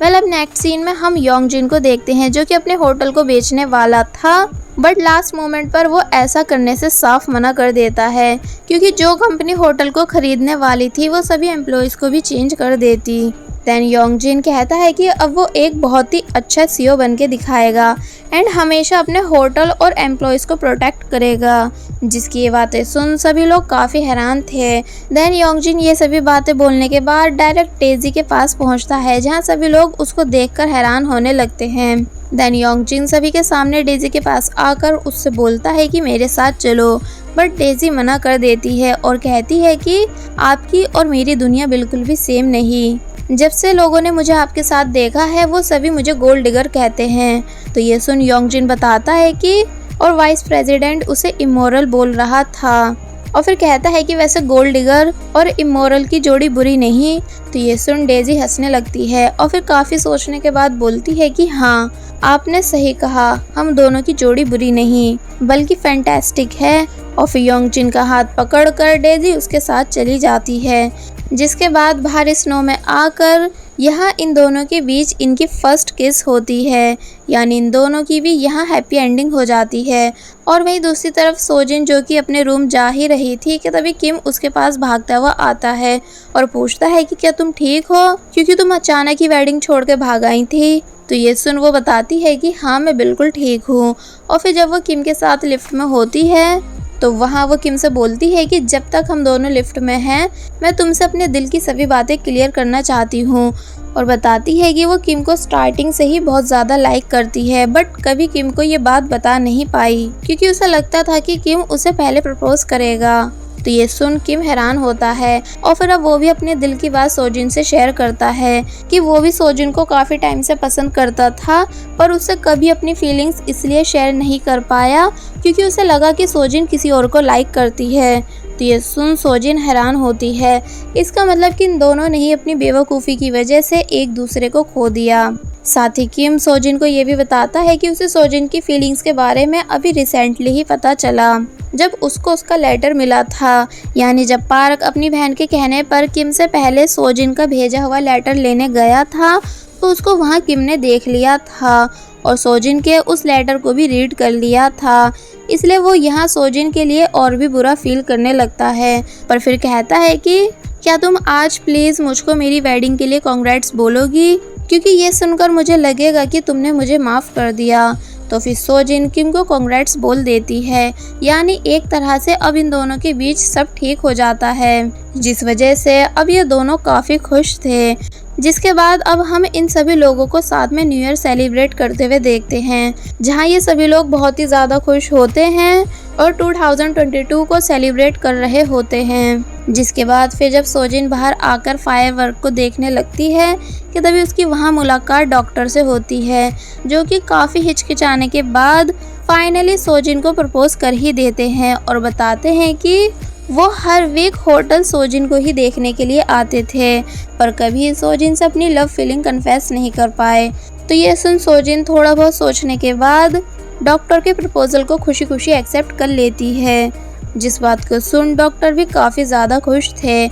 अब नेक्स्ट सीन में हम योंगजिन को देखते हैं जो कि अपने होटल को बेचने वाला था, बट लास्ट मोमेंट पर वो ऐसा करने से साफ मना कर देता है क्योंकि जो कंपनी होटल को खरीदने वाली थी वो सभी एम्प्लॉयज़ को भी चेंज कर देती। देन योंगजिन कहता है कि अब वो एक बहुत ही अच्छा सीईओ बन के दिखाएगा एंड हमेशा अपने होटल और एम्प्लॉयज़ को प्रोटेक्ट करेगा, जिसकी ये बातें सुन सभी लोग काफ़ी हैरान थे। देन योंगजिन ये सभी बातें बोलने के बाद डायरेक्ट डेजी के पास पहुंचता है, जहां सभी लोग उसको देखकर हैरान होने लगते हैं। देन योंगजिन सभी के सामने डेजी के पास आकर उससे बोलता है कि मेरे साथ चलो, बट डेजी मना कर देती है और कहती है कि आपकी और मेरी दुनिया बिल्कुल भी सेम नहीं। जब से लोगों ने मुझे आपके साथ देखा है वो सभी मुझे गोल्ड डिगर कहते हैं। तो ये सुन योंगजिन बताता है कि और वाइस प्रेसिडेंट उसे इमोरल बोल रहा था और फिर कहता है कि वैसे गोल्ड डिगर और इमोरल की जोड़ी बुरी नहीं। तो ये सुन डेजी हंसने लगती है और फिर काफ़ी सोचने के बाद बोलती है कि हाँ आपने सही कहा, हम दोनों की जोड़ी बुरी नहीं बल्कि फैंटास्टिक है। और फिर योंगजिन का हाथ पकड़कर डेजी उसके साथ चली जाती है, जिसके बाद बाहर स्नो में आकर यहाँ इन दोनों के बीच इनकी फर्स्ट किस होती है, यानी इन दोनों की भी यहाँ हैप्पी एंडिंग हो जाती है। और वहीं दूसरी तरफ सोजिन जो कि अपने रूम जा ही रही थी कि तभी किम उसके पास भागता हुआ आता है और पूछता है कि क्या तुम ठीक हो, क्योंकि तुम अचानक ही वेडिंग छोड़ के भाग आई थी। तो ये सुन वो बताती है कि हाँ मैं बिल्कुल ठीक हूँ। और फिर जब वो किम के साथ लिफ्ट में होती है तो वहाँ वो किम से बोलती है कि जब तक हम दोनों लिफ्ट में हैं मैं तुमसे अपने दिल की सभी बातें क्लियर करना चाहती हूँ। और बताती है कि वो किम को स्टार्टिंग से ही बहुत ज़्यादा लाइक करती है, बट कभी किम को ये बात बता नहीं पाई क्योंकि उसे लगता था कि किम उसे पहले प्रपोज करेगा। तो ये सुन किम हैरान होता है और फिर अब वो भी अपने दिल की बात सोजिन से शेयर करता है कि वो भी सोजिन को काफ़ी टाइम से पसंद करता था, पर उससे कभी अपनी फीलिंग्स इसलिए शेयर नहीं कर पाया क्योंकि उसे लगा कि सोजिन किसी और को लाइक करती है। तो ये सुन सोजिन हैरान होती है, इसका मतलब कि इन दोनों ने ही अपनी बेवकूफ़ी की वजह से एक दूसरे को खो दिया। साथ ही किम सोजिन को ये भी बताता है कि उसे सोजिन की फीलिंग्स के बारे में अभी रिसेंटली ही पता चला जब उसको उसका लेटर मिला था, यानी जब पार्क अपनी बहन के कहने पर किम से पहले सोजिन का भेजा हुआ लेटर लेने गया था तो उसको वहाँ किम ने देख लिया था और सोजिन के उस लेटर को भी रीड कर लिया था, इसलिए वो यहाँ सोजिन के लिए और भी बुरा फील करने लगता है। पर फिर कहता है कि क्या तुम आज प्लीज़ मुझको मेरी वेडिंग के लिए कॉन्ग्रेट्स बोलोगी, क्योंकि ये सुनकर मुझे लगेगा कि तुमने मुझे माफ़ कर दिया। तो फिर सोजिन किम को कॉन्ग्रेट्स बोल देती है, यानी एक तरह से अब इन दोनों के बीच सब ठीक हो जाता है, जिस वजह से अब ये दोनों काफ़ी खुश थे। जिसके बाद अब हम इन सभी लोगों को साथ में न्यू ईयर सेलिब्रेट करते हुए देखते हैं, जहां ये सभी लोग बहुत ही ज़्यादा खुश होते हैं और 2022 को सेलिब्रेट कर रहे होते हैं। जिसके बाद फिर जब सोजिन बाहर आकर फायरवर्क को देखने लगती है कि तभी उसकी वहां मुलाकात डॉक्टर से होती है, जो कि काफ़ी हिचकिचाने के बाद फाइनली सोजिन को प्रपोज कर ही देते हैं और बताते हैं कि वो हर वीक होटल सोजिन को ही देखने के लिए आते थे, पर कभी सोजिन से अपनी लव फीलिंग कन्फेस नहीं कर पाए। तो ये सुन सोजिन थोड़ा बहुत सोचने के बाद डॉक्टर के प्रपोजल को खुशी खुशी एक्सेप्ट कर लेती है, जिस बात को सुन डॉक्टर भी काफ़ी ज़्यादा खुश थे।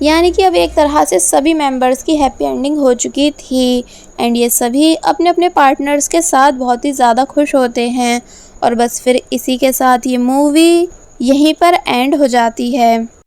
यानी कि अब एक तरह से सभी मेंबर्स की हैप्पी एंडिंग हो चुकी थी एंड ये सभी अपने अपने पार्टनर्स के साथ बहुत ही ज़्यादा खुश होते हैं और बस फिर इसी के साथ ये मूवी यहीं पर एंड हो जाती है।